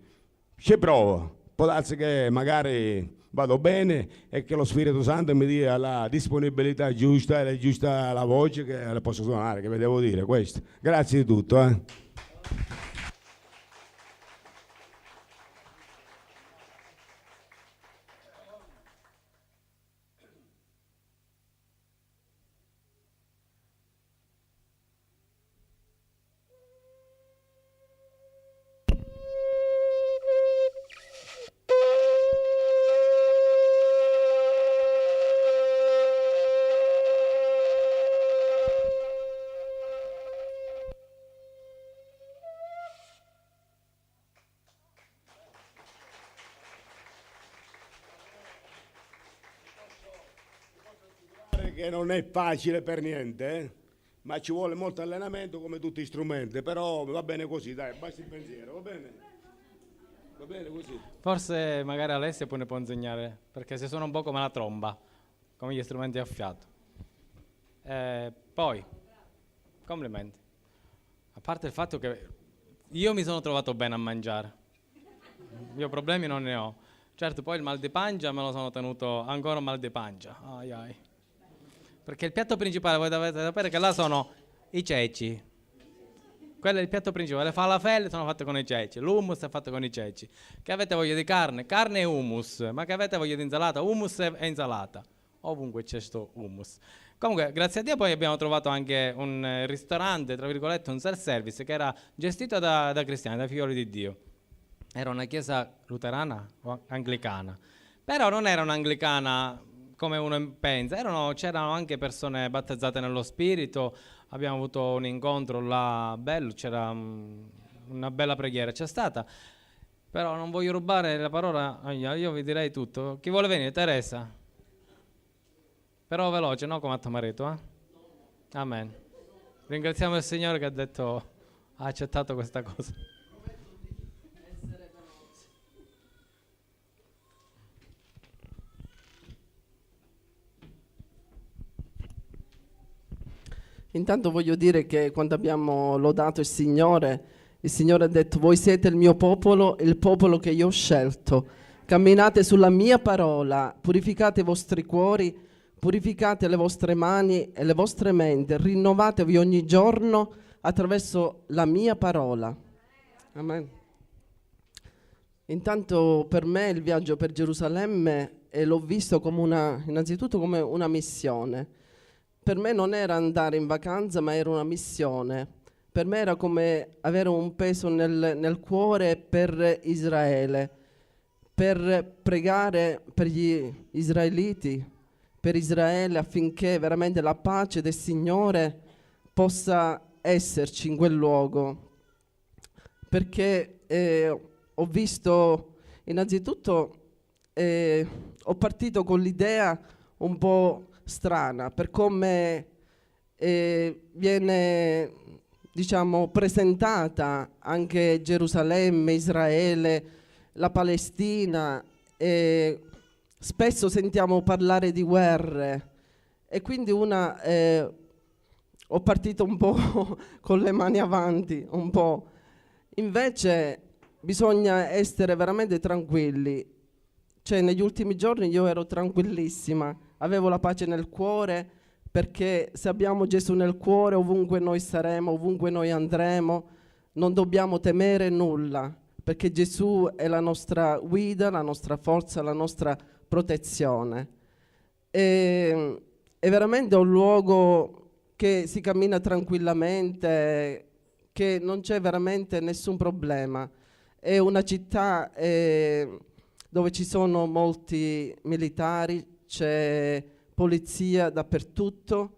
Ci provo, può darsi che magari vado bene e che lo Spirito Santo mi dia la disponibilità giusta e giusta la voce che le posso suonare, che vi devo dire questo. Grazie di tutto. Che non è facile per niente, ma ci vuole molto allenamento come tutti gli strumenti, però va bene così, dai, basta il pensiero, va bene? Va bene così. Forse magari Alessia poi ne può insegnare, perché si suona un po' come la tromba, come gli strumenti a fiato. Poi, complimenti. A parte il fatto che io mi sono trovato bene a mangiare. io problemi non ne ho. Certo, poi il mal di pancia me lo sono tenuto ancora un mal di pancia. Ai ai. Perché il piatto principale, voi dovete sapere che là sono i ceci. Quello è il piatto principale. Le falafelle sono fatte con i ceci, l'hummus è fatto con i ceci. Che avete voglia di carne? Carne e hummus. Ma che avete voglia di insalata? Hummus e insalata. Ovunque c'è sto hummus. Comunque, grazie a Dio poi abbiamo trovato anche un ristorante, tra virgolette, un self-service che era gestito da cristiani, da figlioli di Dio. Era una chiesa luterana o anglicana. Però non era un'anglicana come uno pensa, c'erano anche persone battezzate nello Spirito, abbiamo avuto un incontro là bello, c'era una bella preghiera, c'è stata, però non voglio rubare la parola, io vi direi tutto. Chi vuole venire? Teresa? Però veloce, no come a tuo marito, eh? Amen. Ringraziamo il Signore che ha accettato questa cosa. Intanto voglio dire che quando abbiamo lodato il Signore ha detto: voi siete il mio popolo, il popolo che io ho scelto. Camminate sulla mia parola, purificate i vostri cuori, purificate le vostre mani e le vostre menti, rinnovatevi ogni giorno attraverso la mia parola. Amen. Intanto per me il viaggio per Gerusalemme l'ho visto innanzitutto come una missione. Per me non era andare in vacanza, ma era una missione. Per me era come avere un peso nel cuore per Israele, per pregare per gli israeliti, per Israele, affinché veramente la pace del Signore possa esserci in quel luogo. Perché ho visto, innanzitutto, ho partito con l'idea un po' strana per come viene, diciamo, presentata anche Gerusalemme, Israele, la Palestina. Spesso sentiamo parlare di guerre e quindi ho partito un po' con le mani avanti, un po'. Invece bisogna essere veramente tranquilli. Cioè, negli ultimi giorni io ero tranquillissima, avevo la pace nel cuore, perché se abbiamo Gesù nel cuore, ovunque noi saremo, ovunque noi andremo, non dobbiamo temere nulla, perché Gesù è la nostra guida, la nostra forza, la nostra protezione. È veramente un luogo che si cammina tranquillamente, che non c'è veramente nessun problema. È una città dove ci sono molti militari, c'è polizia dappertutto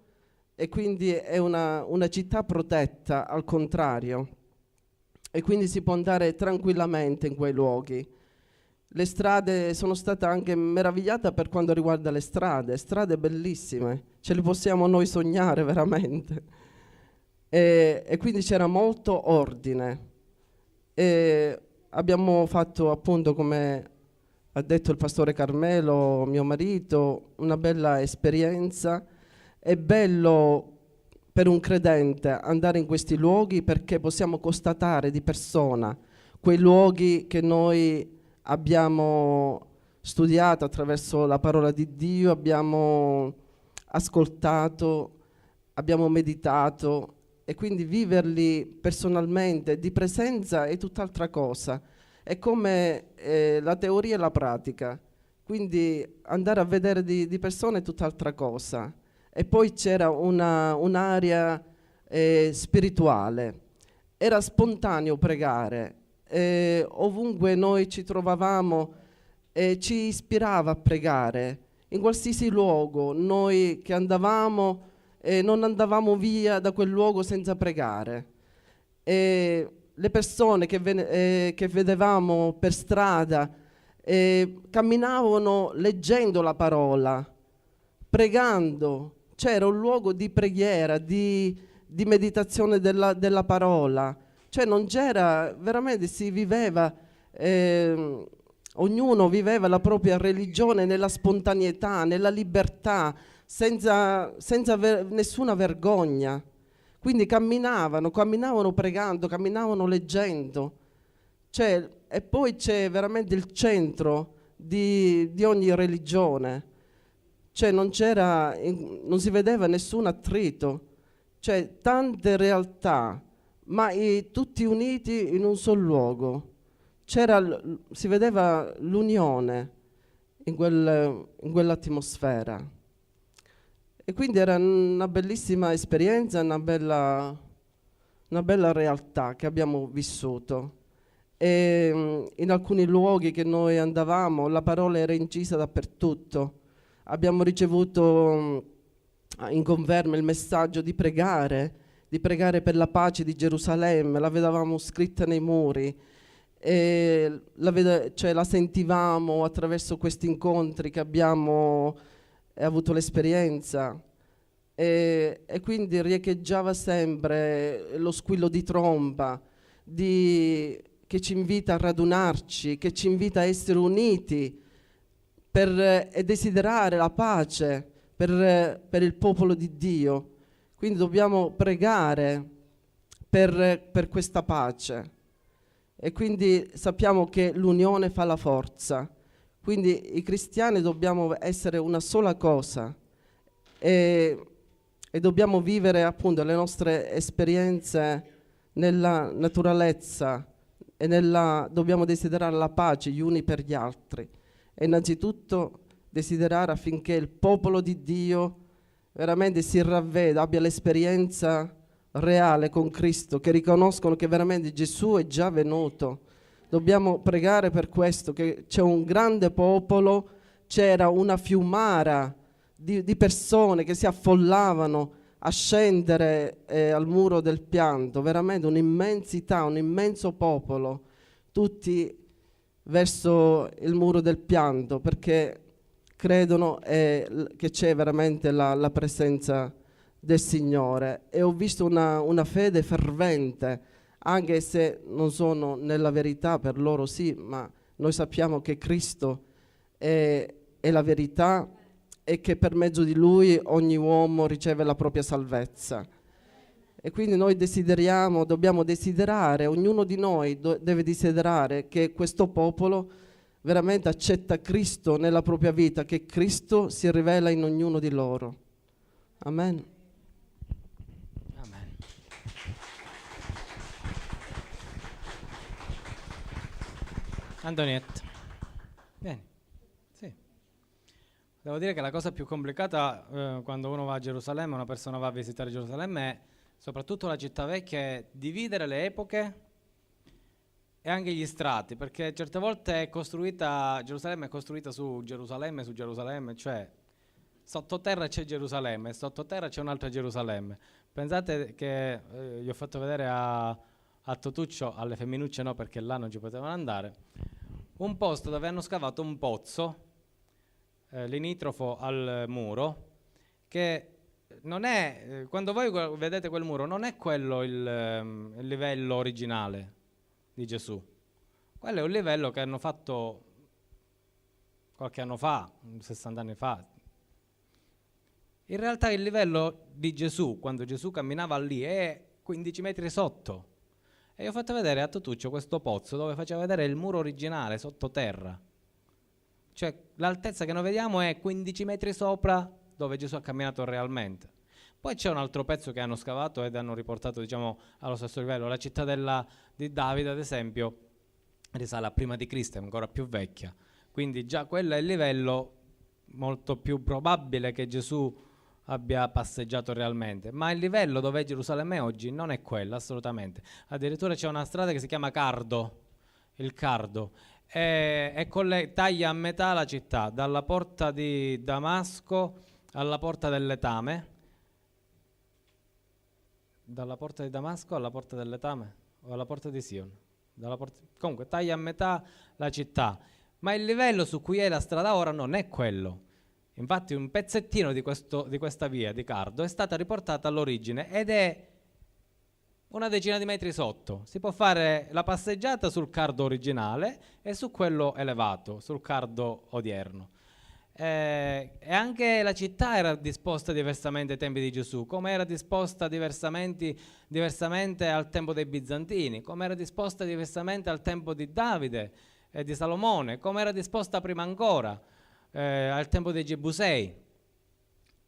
e quindi è una città protetta, al contrario, e quindi si può andare tranquillamente in quei luoghi. Le strade, sono stata anche meravigliata per quanto riguarda le strade bellissime, ce le possiamo noi sognare veramente. E quindi c'era molto ordine. E abbiamo fatto, appunto, come ha detto il pastore Carmelo, mio marito, una bella esperienza. È bello per un credente andare in questi luoghi, perché possiamo constatare di persona quei luoghi che noi abbiamo studiato attraverso la parola di Dio, abbiamo ascoltato, abbiamo meditato, e quindi viverli personalmente, di presenza, è tutt'altra cosa. È come la teoria e la pratica, quindi andare a vedere di persona è tutt'altra cosa. E poi c'era un'area spirituale, era spontaneo pregare, ovunque noi ci trovavamo ci ispirava a pregare, in qualsiasi luogo noi che andavamo non andavamo via da quel luogo senza pregare. Le persone che vedevamo per strada camminavano leggendo la parola, pregando. C'era un luogo di preghiera, di meditazione della parola. Cioè non c'era, veramente si viveva, ognuno viveva la propria religione nella spontaneità, nella libertà, senza nessuna vergogna. Quindi camminavano pregando, camminavano leggendo. Cioè e poi c'è veramente il centro di ogni religione, cioè non si vedeva nessun attrito, cioè tante realtà, ma tutti uniti in un solo luogo. Si vedeva l'unione in quell'atmosfera. E quindi era una bellissima esperienza, una bella realtà che abbiamo vissuto. E in alcuni luoghi che noi andavamo la parola era incisa dappertutto. Abbiamo ricevuto in conferma il messaggio di pregare per la pace di Gerusalemme, la vedevamo scritta nei muri, e la sentivamo attraverso questi incontri che abbiamo avuto l'esperienza, e quindi riecheggiava sempre lo squillo di tromba che ci invita a radunarci, che ci invita a essere uniti e desiderare la pace per il popolo di Dio. Quindi dobbiamo pregare per questa pace, e quindi sappiamo che l'unione fa la forza. Quindi i cristiani dobbiamo essere una sola cosa e dobbiamo vivere appunto le nostre esperienze nella naturalezza e dobbiamo desiderare la pace gli uni per gli altri, e innanzitutto desiderare affinché il popolo di Dio veramente si ravveda, abbia l'esperienza reale con Cristo, che riconoscono che veramente Gesù è già venuto. Dobbiamo pregare per questo, che c'è un grande popolo, c'era una fiumara di persone che si affollavano a scendere al muro del pianto, veramente un'immensità, un immenso popolo, tutti verso il muro del pianto, perché credono che c'è veramente la presenza del Signore. E ho visto una fede fervente, anche se non sono nella verità, per loro sì, ma noi sappiamo che Cristo è la verità e che per mezzo di Lui ogni uomo riceve la propria salvezza. E quindi noi dobbiamo desiderare, ognuno di noi deve desiderare che questo popolo veramente accetta Cristo nella propria vita, che Cristo si rivela in ognuno di loro. Amen. Amen. Antonietta, vieni. Sì. Devo dire che la cosa più complicata quando uno va a Gerusalemme, una persona va a visitare Gerusalemme, è soprattutto la città vecchia, è dividere le epoche e anche gli strati, perché certe volte Gerusalemme è costruita su Gerusalemme, cioè sottoterra c'è Gerusalemme e sottoterra c'è un'altra Gerusalemme. Pensate che gli ho fatto vedere a Totuccio, alle femminucce no, perché là non ci potevano andare, un posto dove hanno scavato un pozzo limitrofo al muro, che non è, quando voi vedete quel muro, non è quello il livello originale di Gesù. Quello è un livello che hanno fatto qualche anno fa, 60 anni fa. In realtà il livello di Gesù, quando Gesù camminava lì, è 15 metri sotto. E io ho fatto vedere a Totuccio questo pozzo dove faceva vedere il muro originale sottoterra. Cioè l'altezza che noi vediamo è 15 metri sopra dove Gesù ha camminato realmente. Poi c'è un altro pezzo che hanno scavato ed hanno riportato, diciamo, allo stesso livello. La città di Davide, ad esempio, risale a prima di Cristo, è ancora più vecchia. Quindi già quello è il livello molto più probabile che Gesù abbia passeggiato realmente. Ma il livello dove è Gerusalemme oggi non è quello, assolutamente. Addirittura c'è una strada che si chiama Cardo, il Cardo, e taglia a metà la città, dalla porta di Damasco alla porta del Letame. Dalla porta di Damasco alla porta del Letame o alla porta di Sion, comunque taglia a metà la città, ma il livello su cui è la strada ora non è quello. Infatti un pezzettino di questa via di Cardo è stata riportata all'origine ed è una decina di metri sotto. Si può fare la passeggiata sul Cardo originale e su quello elevato, sul Cardo odierno. E anche la città era disposta diversamente ai tempi di Gesù, come era disposta diversamente al tempo dei Bizantini, come era disposta diversamente al tempo di Davide e di Salomone, come era disposta prima ancora al tempo dei Gebusei.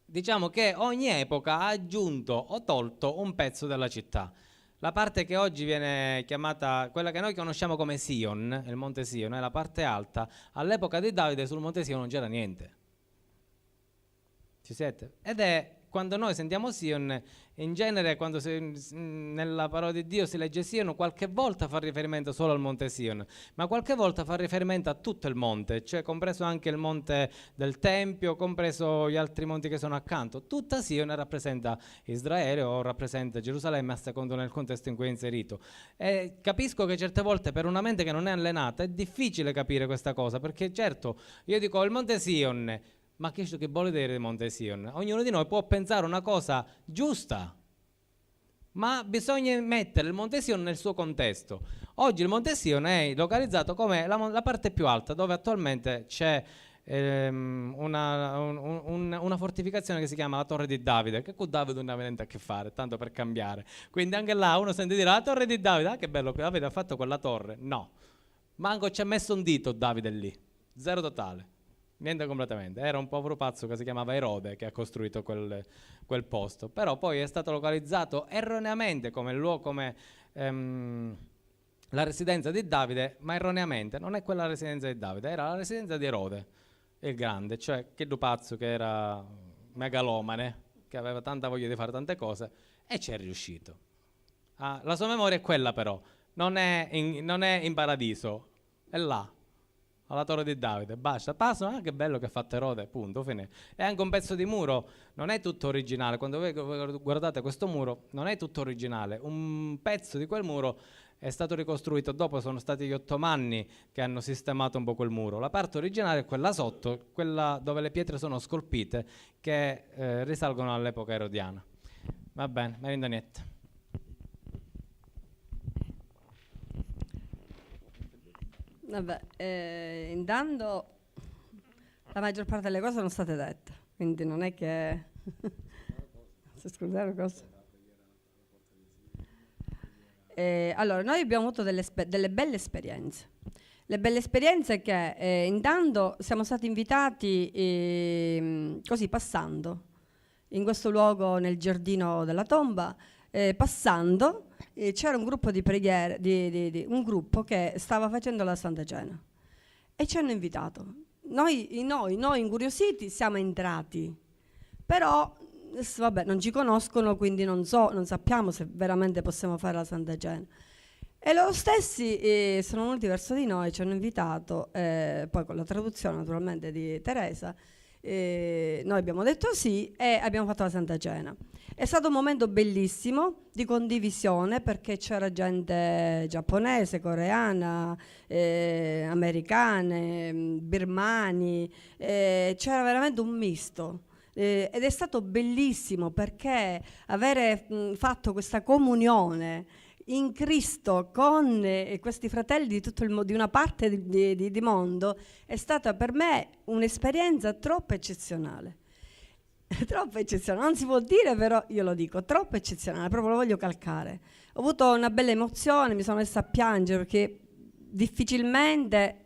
Diciamo che ogni epoca ha aggiunto o tolto un pezzo della città. La parte che oggi viene chiamata, quella che noi conosciamo come Sion, il monte Sion, è la parte alta. All'epoca di Davide sul monte Sion non c'era niente. Ci siete? Ed è quando noi sentiamo Sion, in genere quando nella parola di Dio si legge Sion, qualche volta fa riferimento solo al monte Sion, ma qualche volta fa riferimento a tutto il monte, cioè compreso anche il monte del Tempio, compreso gli altri monti che sono accanto. Tutta Sion rappresenta Israele o rappresenta Gerusalemme a secondo nel contesto in cui è inserito. E capisco che certe volte per una mente che non è allenata è difficile capire questa cosa, perché certo io dico il monte Sion, ma che vuole dire Monte Sion? Ognuno di noi può pensare una cosa giusta, ma bisogna mettere il Monte Sion nel suo contesto. Oggi il Monte Sion è localizzato come la parte più alta, dove attualmente c'è una fortificazione che si chiama la Torre di Davide, che con Davide non ha niente a che fare, tanto per cambiare. Quindi anche là uno sente dire la Torre di Davide, ah che bello che Davide ha fatto quella torre. No, manco ci ha messo un dito Davide lì, zero totale. Niente completamente, era un povero pazzo che si chiamava Erode che ha costruito quel posto, però poi è stato localizzato erroneamente come la residenza di Davide, ma erroneamente non è quella residenza di Davide, era la residenza di Erode il grande, cioè che pazzo che era megalomane, che aveva tanta voglia di fare tante cose e ci è riuscito. La sua memoria è quella però, non è in paradiso, è là. Alla Torre di Davide, basta, passa, che bello che ha fatto Erode, punto, fine. E anche un pezzo di muro, non è tutto originale, quando voi guardate questo muro, non è tutto originale, un pezzo di quel muro è stato ricostruito dopo, sono stati gli ottomani che hanno sistemato un po' quel muro. La parte originale è quella sotto, quella dove le pietre sono scolpite, che risalgono all'epoca erodiana. Va bene, Merinda niente. Vabbè, intanto la maggior parte delle cose sono state dette, quindi non è che scusate cosa. Allora, noi abbiamo avuto delle belle esperienze. Le belle esperienze è che intanto siamo stati invitati così passando in questo luogo nel giardino della tomba, passando c'era un gruppo di preghiere, un gruppo che stava facendo la Santa Cena e ci hanno invitato. Noi incuriositi siamo entrati, però vabbè, non ci conoscono, quindi non sappiamo se veramente possiamo fare la Santa Cena. E loro stessi sono venuti verso di noi, ci hanno invitato, poi con la traduzione naturalmente di Teresa, noi abbiamo detto sì e abbiamo fatto la Santa Cena. È stato un momento bellissimo di condivisione perché c'era gente giapponese, coreana, americane, birmani, c'era veramente un misto. Ed è stato bellissimo perché avere fatto questa comunione in Cristo con questi fratelli di tutto di una parte di mondo è stata per me un'esperienza troppo eccezionale. Troppo eccezionale, non si può dire, però io lo dico, troppo eccezionale, proprio lo voglio calcare. Ho avuto una bella emozione, mi sono messa a piangere perché difficilmente,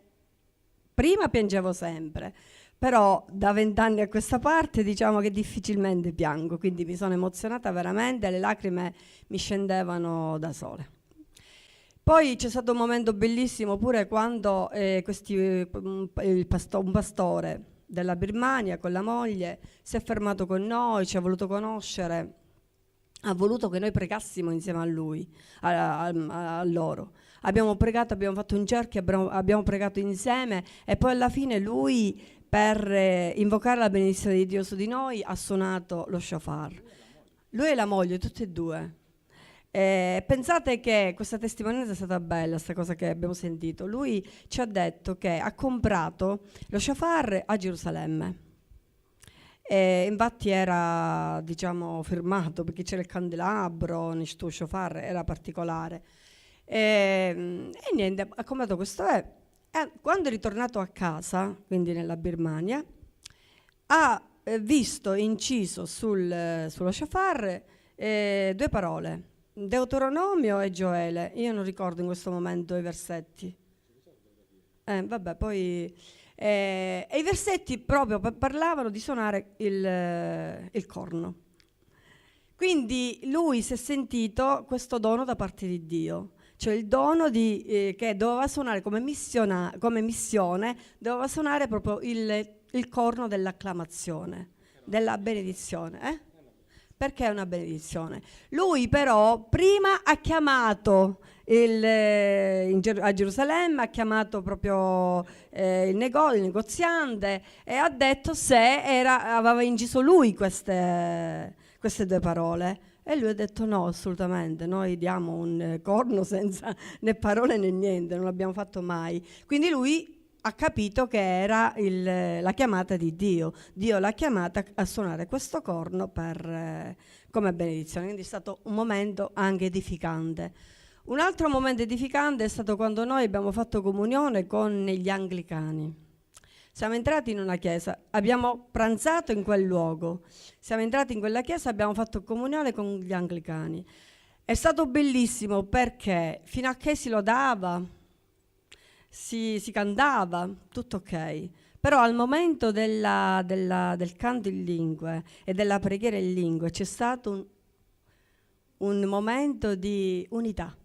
prima piangevo sempre, però da 20 anni a questa parte diciamo che difficilmente piango, quindi mi sono emozionata veramente, le lacrime mi scendevano da sole. Poi c'è stato un momento bellissimo pure quando un pastore della Birmania con la moglie si è fermato con noi, ci ha voluto conoscere, ha voluto che noi pregassimo insieme a lui, a loro. Abbiamo pregato, abbiamo fatto un cerchio, abbiamo pregato insieme e poi alla fine lui, per invocare la benedizione di Dio su di noi, ha suonato lo shofar. Lui e la moglie, tutti e due. Pensate che questa testimonianza è stata bella, questa cosa che abbiamo sentito. Lui ci ha detto che ha comprato lo shofar a Gerusalemme. Infatti era, diciamo, firmato perché c'era il candelabro, nel shofar era particolare. E niente, ha comprato questo. Quando è ritornato a casa, quindi nella Birmania, ha visto inciso sullo shafar due parole, Deuteronomio e Gioele. Io non ricordo in questo momento i versetti. Vabbè, poi e i versetti proprio parlavano di suonare il corno. Quindi lui si è sentito questo dono da parte di Dio, cioè il dono che doveva suonare come missione, doveva suonare proprio il corno dell'acclamazione, della benedizione. Perché è una benedizione? Lui però prima ha chiamato a Gerusalemme, ha chiamato proprio il negoziante e ha detto se aveva inciso lui queste due parole. E lui ha detto no, assolutamente, noi diamo un corno senza né parole né niente, non l'abbiamo fatto mai. Quindi lui ha capito che era la chiamata di Dio. Dio l'ha chiamata a suonare questo corno come benedizione. Quindi è stato un momento anche edificante. Un altro momento edificante è stato quando noi abbiamo fatto comunione con gli anglicani. Siamo entrati in una chiesa, abbiamo pranzato in quel luogo, siamo entrati in quella chiesa e abbiamo fatto comunione con gli anglicani. È stato bellissimo perché fino a che si lodava, si cantava, tutto ok, però al momento del canto in lingue e della preghiera in lingue c'è stato un momento di unità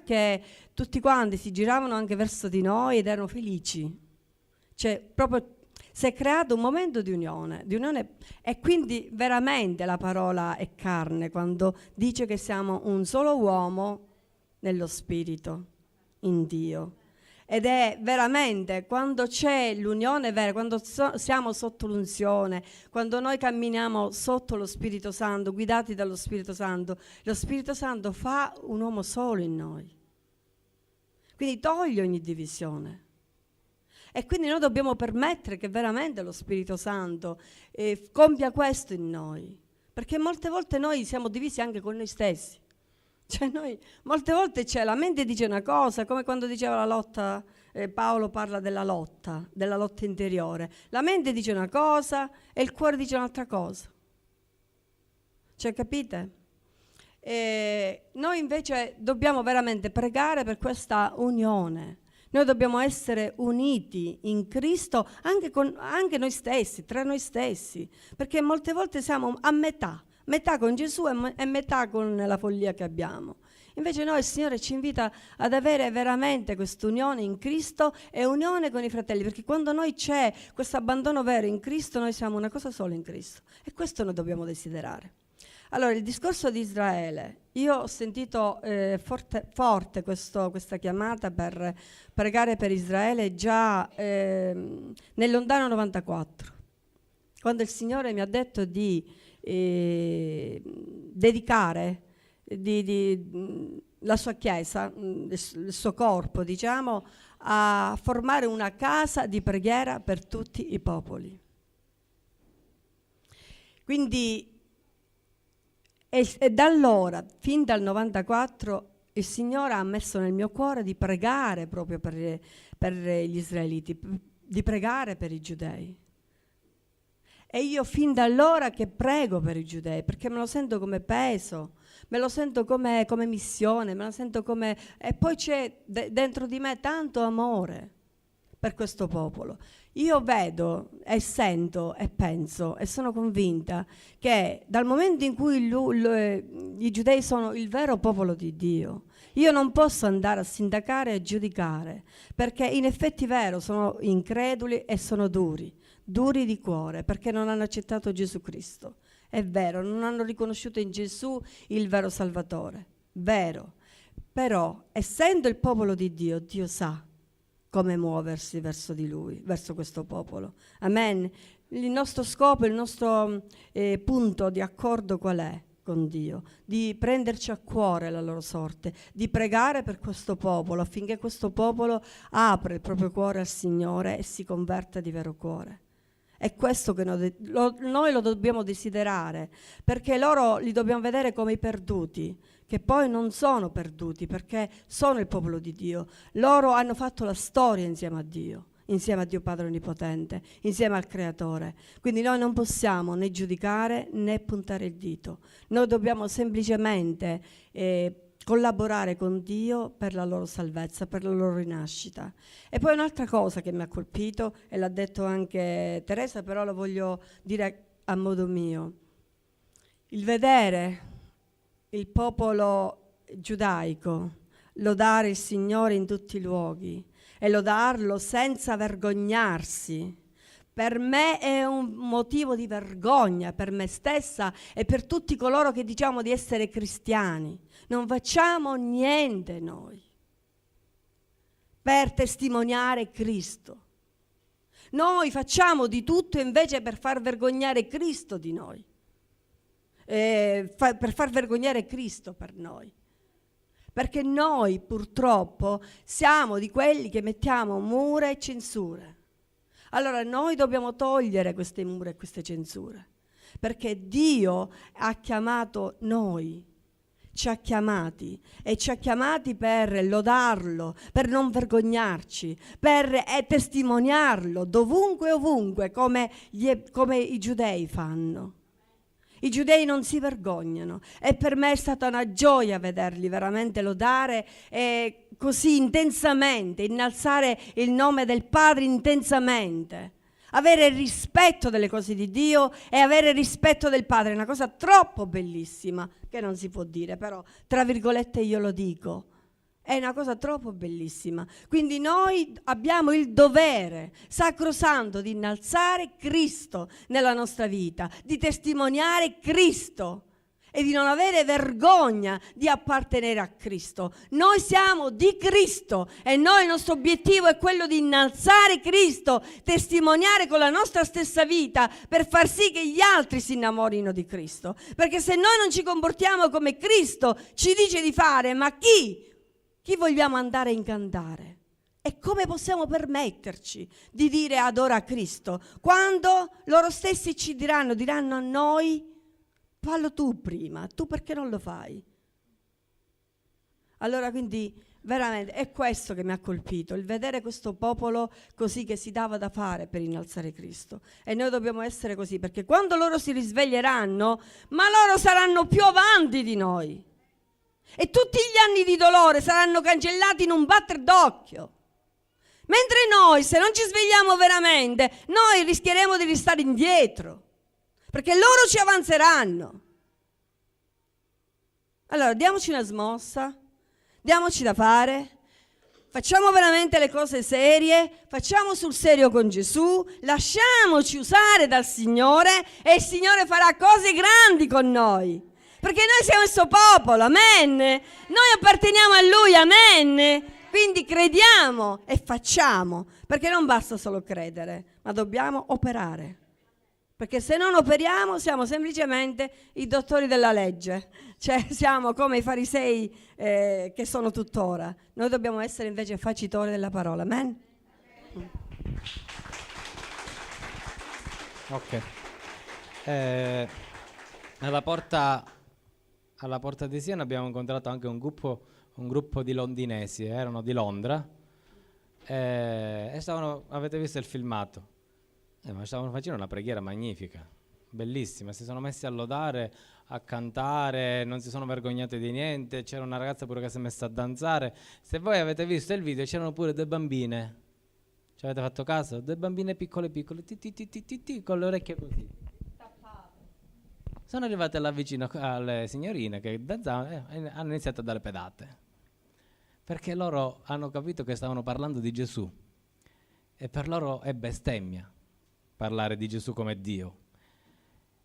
che tutti quanti si giravano anche verso di noi ed erano felici, cioè proprio si è creato un momento di unione e quindi veramente la parola è carne quando dice che siamo un solo uomo nello spirito, in Dio. Ed è veramente quando c'è l'unione vera, quando siamo sotto l'unzione, quando noi camminiamo sotto lo Spirito Santo, guidati dallo Spirito Santo, lo Spirito Santo fa un uomo solo in noi. Quindi toglie ogni divisione. E quindi noi dobbiamo permettere che veramente lo Spirito Santo compia questo in noi, perché molte volte noi siamo divisi anche con noi stessi. Cioè noi molte volte la mente dice una cosa, come quando diceva la lotta, Paolo parla della lotta interiore. La mente dice una cosa e il cuore dice un'altra cosa. Cioè, capite? Noi invece dobbiamo veramente pregare per questa unione. Noi dobbiamo essere uniti in Cristo anche noi stessi, tra noi stessi, perché molte volte siamo a metà con Gesù e metà con la follia che abbiamo. Invece noi il Signore ci invita ad avere veramente quest'unione in Cristo e unione con i fratelli, perché quando noi c'è questo abbandono vero in Cristo, noi siamo una cosa sola in Cristo e questo noi dobbiamo desiderare. Allora, il discorso di Israele, io ho sentito forte questa chiamata per pregare per Israele già nel lontano 94, quando il Signore mi ha detto di dedicare la sua chiesa, il suo corpo, diciamo, a formare una casa di preghiera per tutti i popoli. Quindi e da allora, fin dal 94, il Signore ha messo nel mio cuore di pregare proprio per gli israeliti, di pregare per i giudei. E io fin da allora che prego per i giudei, perché me lo sento come peso, me lo sento come missione, me lo sento come... E poi c'è dentro di me tanto amore per questo popolo. Io vedo e sento e penso e sono convinta che dal momento in cui i giudei sono il vero popolo di Dio, io non posso andare a sindacare e giudicare, perché in effetti è vero, sono increduli e sono duri di cuore, perché non hanno accettato Gesù Cristo. È vero, non hanno riconosciuto in Gesù il vero Salvatore, vero. Però, essendo il popolo di Dio, Dio sa come muoversi verso di Lui, verso questo popolo. Amen. Il nostro scopo, il nostro punto di accordo qual è con Dio? Di prenderci a cuore la loro sorte, di pregare per questo popolo affinché questo popolo apra il proprio cuore al Signore e si converta di vero cuore. È questo che noi lo dobbiamo desiderare, perché loro li dobbiamo vedere come i perduti, che poi non sono perduti, perché sono il popolo di Dio. Loro hanno fatto la storia insieme a Dio. insieme a Dio Padre Onnipotente, insieme al Creatore. Quindi noi non possiamo né giudicare né puntare il dito. Noi dobbiamo semplicemente collaborare con Dio per la loro salvezza, per la loro rinascita. E poi un'altra cosa che mi ha colpito, e l'ha detto anche Teresa, però lo voglio dire a modo mio. Il vedere il popolo giudaico lodare il Signore in tutti i luoghi e lodarlo senza vergognarsi, per me è un motivo di vergogna, per me stessa e per tutti coloro che diciamo di essere cristiani. Non facciamo niente noi per testimoniare Cristo. Noi facciamo di tutto invece per far vergognare Cristo di noi, per far vergognare Cristo per noi. Perché noi purtroppo siamo di quelli che mettiamo mura e censure. Allora noi dobbiamo togliere queste mura e queste censure, perché Dio ha chiamato noi, ci ha chiamati e ci ha chiamati per lodarlo, per non vergognarci, per testimoniarlo dovunque e ovunque, come i giudei fanno. I giudei non si vergognano e per me è stata una gioia vederli veramente lodare così intensamente, innalzare il nome del Padre intensamente. Avere rispetto delle cose di Dio e avere rispetto del Padre è una cosa troppo bellissima, che non si può dire, però tra virgolette io lo dico. È una cosa troppo bellissima. Quindi noi abbiamo il dovere sacrosanto di innalzare Cristo nella nostra vita, di testimoniare Cristo e di non avere vergogna di appartenere a Cristo. Noi siamo di Cristo e noi il nostro obiettivo è quello di innalzare Cristo, testimoniare con la nostra stessa vita per far sì che gli altri si innamorino di Cristo. Perché se noi non ci comportiamo come Cristo ci dice di fare, ma chi vogliamo andare a incantare? E come possiamo permetterci di dire adora Cristo quando loro stessi ci diranno a noi: fallo tu prima, tu perché non lo fai? Allora quindi veramente è questo che mi ha colpito, il vedere questo popolo così che si dava da fare per innalzare Cristo. E noi dobbiamo essere così, perché quando loro si risveglieranno, ma loro saranno più avanti di noi. E tutti gli anni di dolore saranno cancellati in un batter d'occhio. Mentre noi, se non ci svegliamo veramente, noi rischieremo di restare indietro, perché loro ci avanzeranno. Allora, diamoci una smossa, diamoci da fare, facciamo veramente le cose serie, facciamo sul serio con Gesù, lasciamoci usare dal Signore e il Signore farà cose grandi con noi. Perché noi siamo il suo popolo, amen. Noi apparteniamo a Lui, amen. Quindi crediamo e facciamo, perché non basta solo credere, ma dobbiamo operare. Perché se non operiamo siamo semplicemente i dottori della legge, cioè siamo come i farisei che sono tuttora. Noi dobbiamo essere invece facitori della parola, amen. Ok. Alla porta di Siena abbiamo incontrato anche un gruppo di londinesi, erano di Londra, e avete visto il filmato, ma stavano facendo una preghiera magnifica, bellissima, si sono messi a lodare, a cantare, non si sono vergognati di niente, c'era una ragazza pure che si è messa a danzare. Se voi avete visto il video c'erano pure due bambine, ci avete fatto caso? Due bambine piccole, con le orecchie così. Sono arrivate là vicino alle signorine che danzavano e hanno iniziato a dare pedate, perché loro hanno capito che stavano parlando di Gesù e per loro è bestemmia parlare di Gesù come Dio.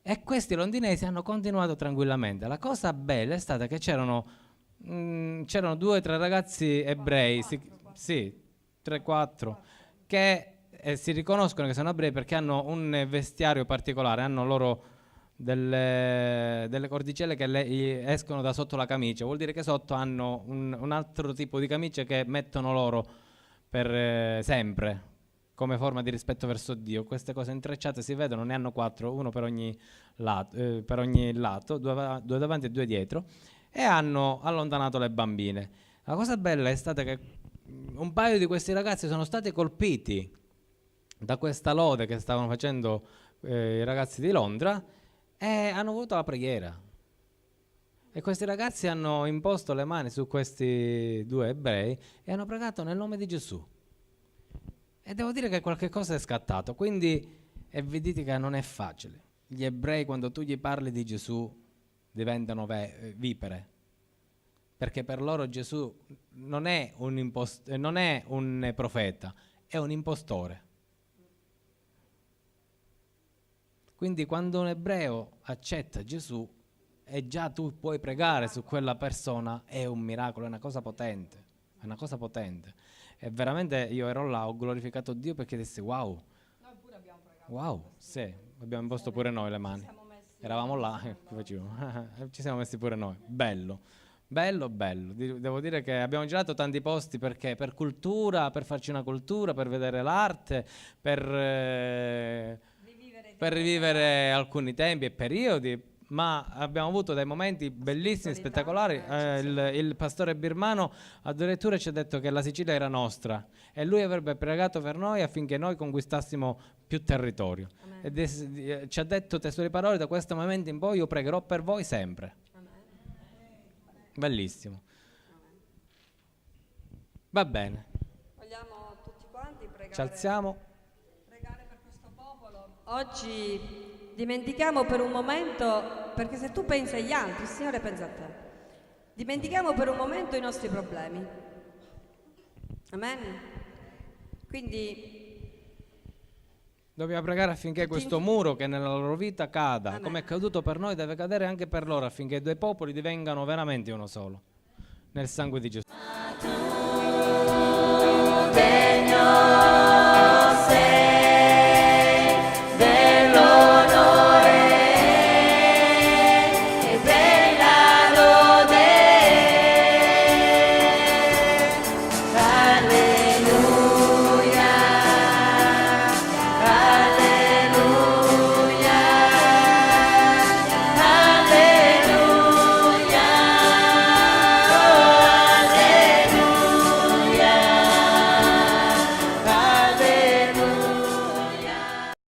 E questi londinesi hanno continuato tranquillamente. La cosa bella è stata che c'erano 2 o 3 ragazzi ebrei, 3-4, che si riconoscono che sono ebrei perché hanno un vestiario particolare, hanno loro delle cordicelle che escono da sotto la camicia. Vuol dire che sotto hanno un altro tipo di camicia che mettono loro per sempre, come forma di rispetto verso Dio. Queste cose intrecciate si vedono, ne hanno 4, uno per ogni lato, 2 davanti e 2 dietro, e hanno allontanato le bambine. La cosa bella è stata che un paio di questi ragazzi sono stati colpiti da questa lode che stavano facendo i ragazzi di Londra e hanno voluto la preghiera. E questi ragazzi hanno imposto le mani su questi due ebrei e hanno pregato nel nome di Gesù. E devo dire che qualche cosa è scattato, quindi e vi dite che non è facile. Gli ebrei, quando tu gli parli di Gesù, diventano vipere, perché per loro Gesù non è un profeta, è un impostore. Quindi quando un ebreo accetta Gesù e già tu puoi pregare su quella persona, è un miracolo, è una cosa potente, è una cosa potente. E veramente io ero là, ho glorificato Dio perché dissi wow. Noi pure abbiamo pregato. Wow, sì, abbiamo imposto pure noi le mani. Eravamo là, ci siamo messi pure noi. Bello, bello, bello. Devo dire che abbiamo girato tanti posti perché per cultura, per farci una cultura, per vedere l'arte, per rivivere alcuni tempi e periodi. Ma abbiamo avuto dei momenti bellissimi, spettacolari. Il pastore birmano addirittura ci ha detto che la Sicilia era nostra e lui avrebbe pregato per noi affinché noi conquistassimo più territorio. E ci ha detto testuali parole: da questo momento in poi io pregherò per voi sempre. Amen. Bellissimo. Va bene. Vogliamo tutti quanti pregare. Ci alziamo. Pregare per questo popolo. Oggi dimentichiamo per un momento, perché se tu pensi agli altri, il Signore pensa a te. Dimentichiamo per un momento i nostri problemi. Amen. Quindi dobbiamo pregare affinché questo muro che nella loro vita cada, Amen. come è caduto per noi, deve cadere anche per loro, affinché i due popoli divengano veramente uno solo, nel sangue di Gesù.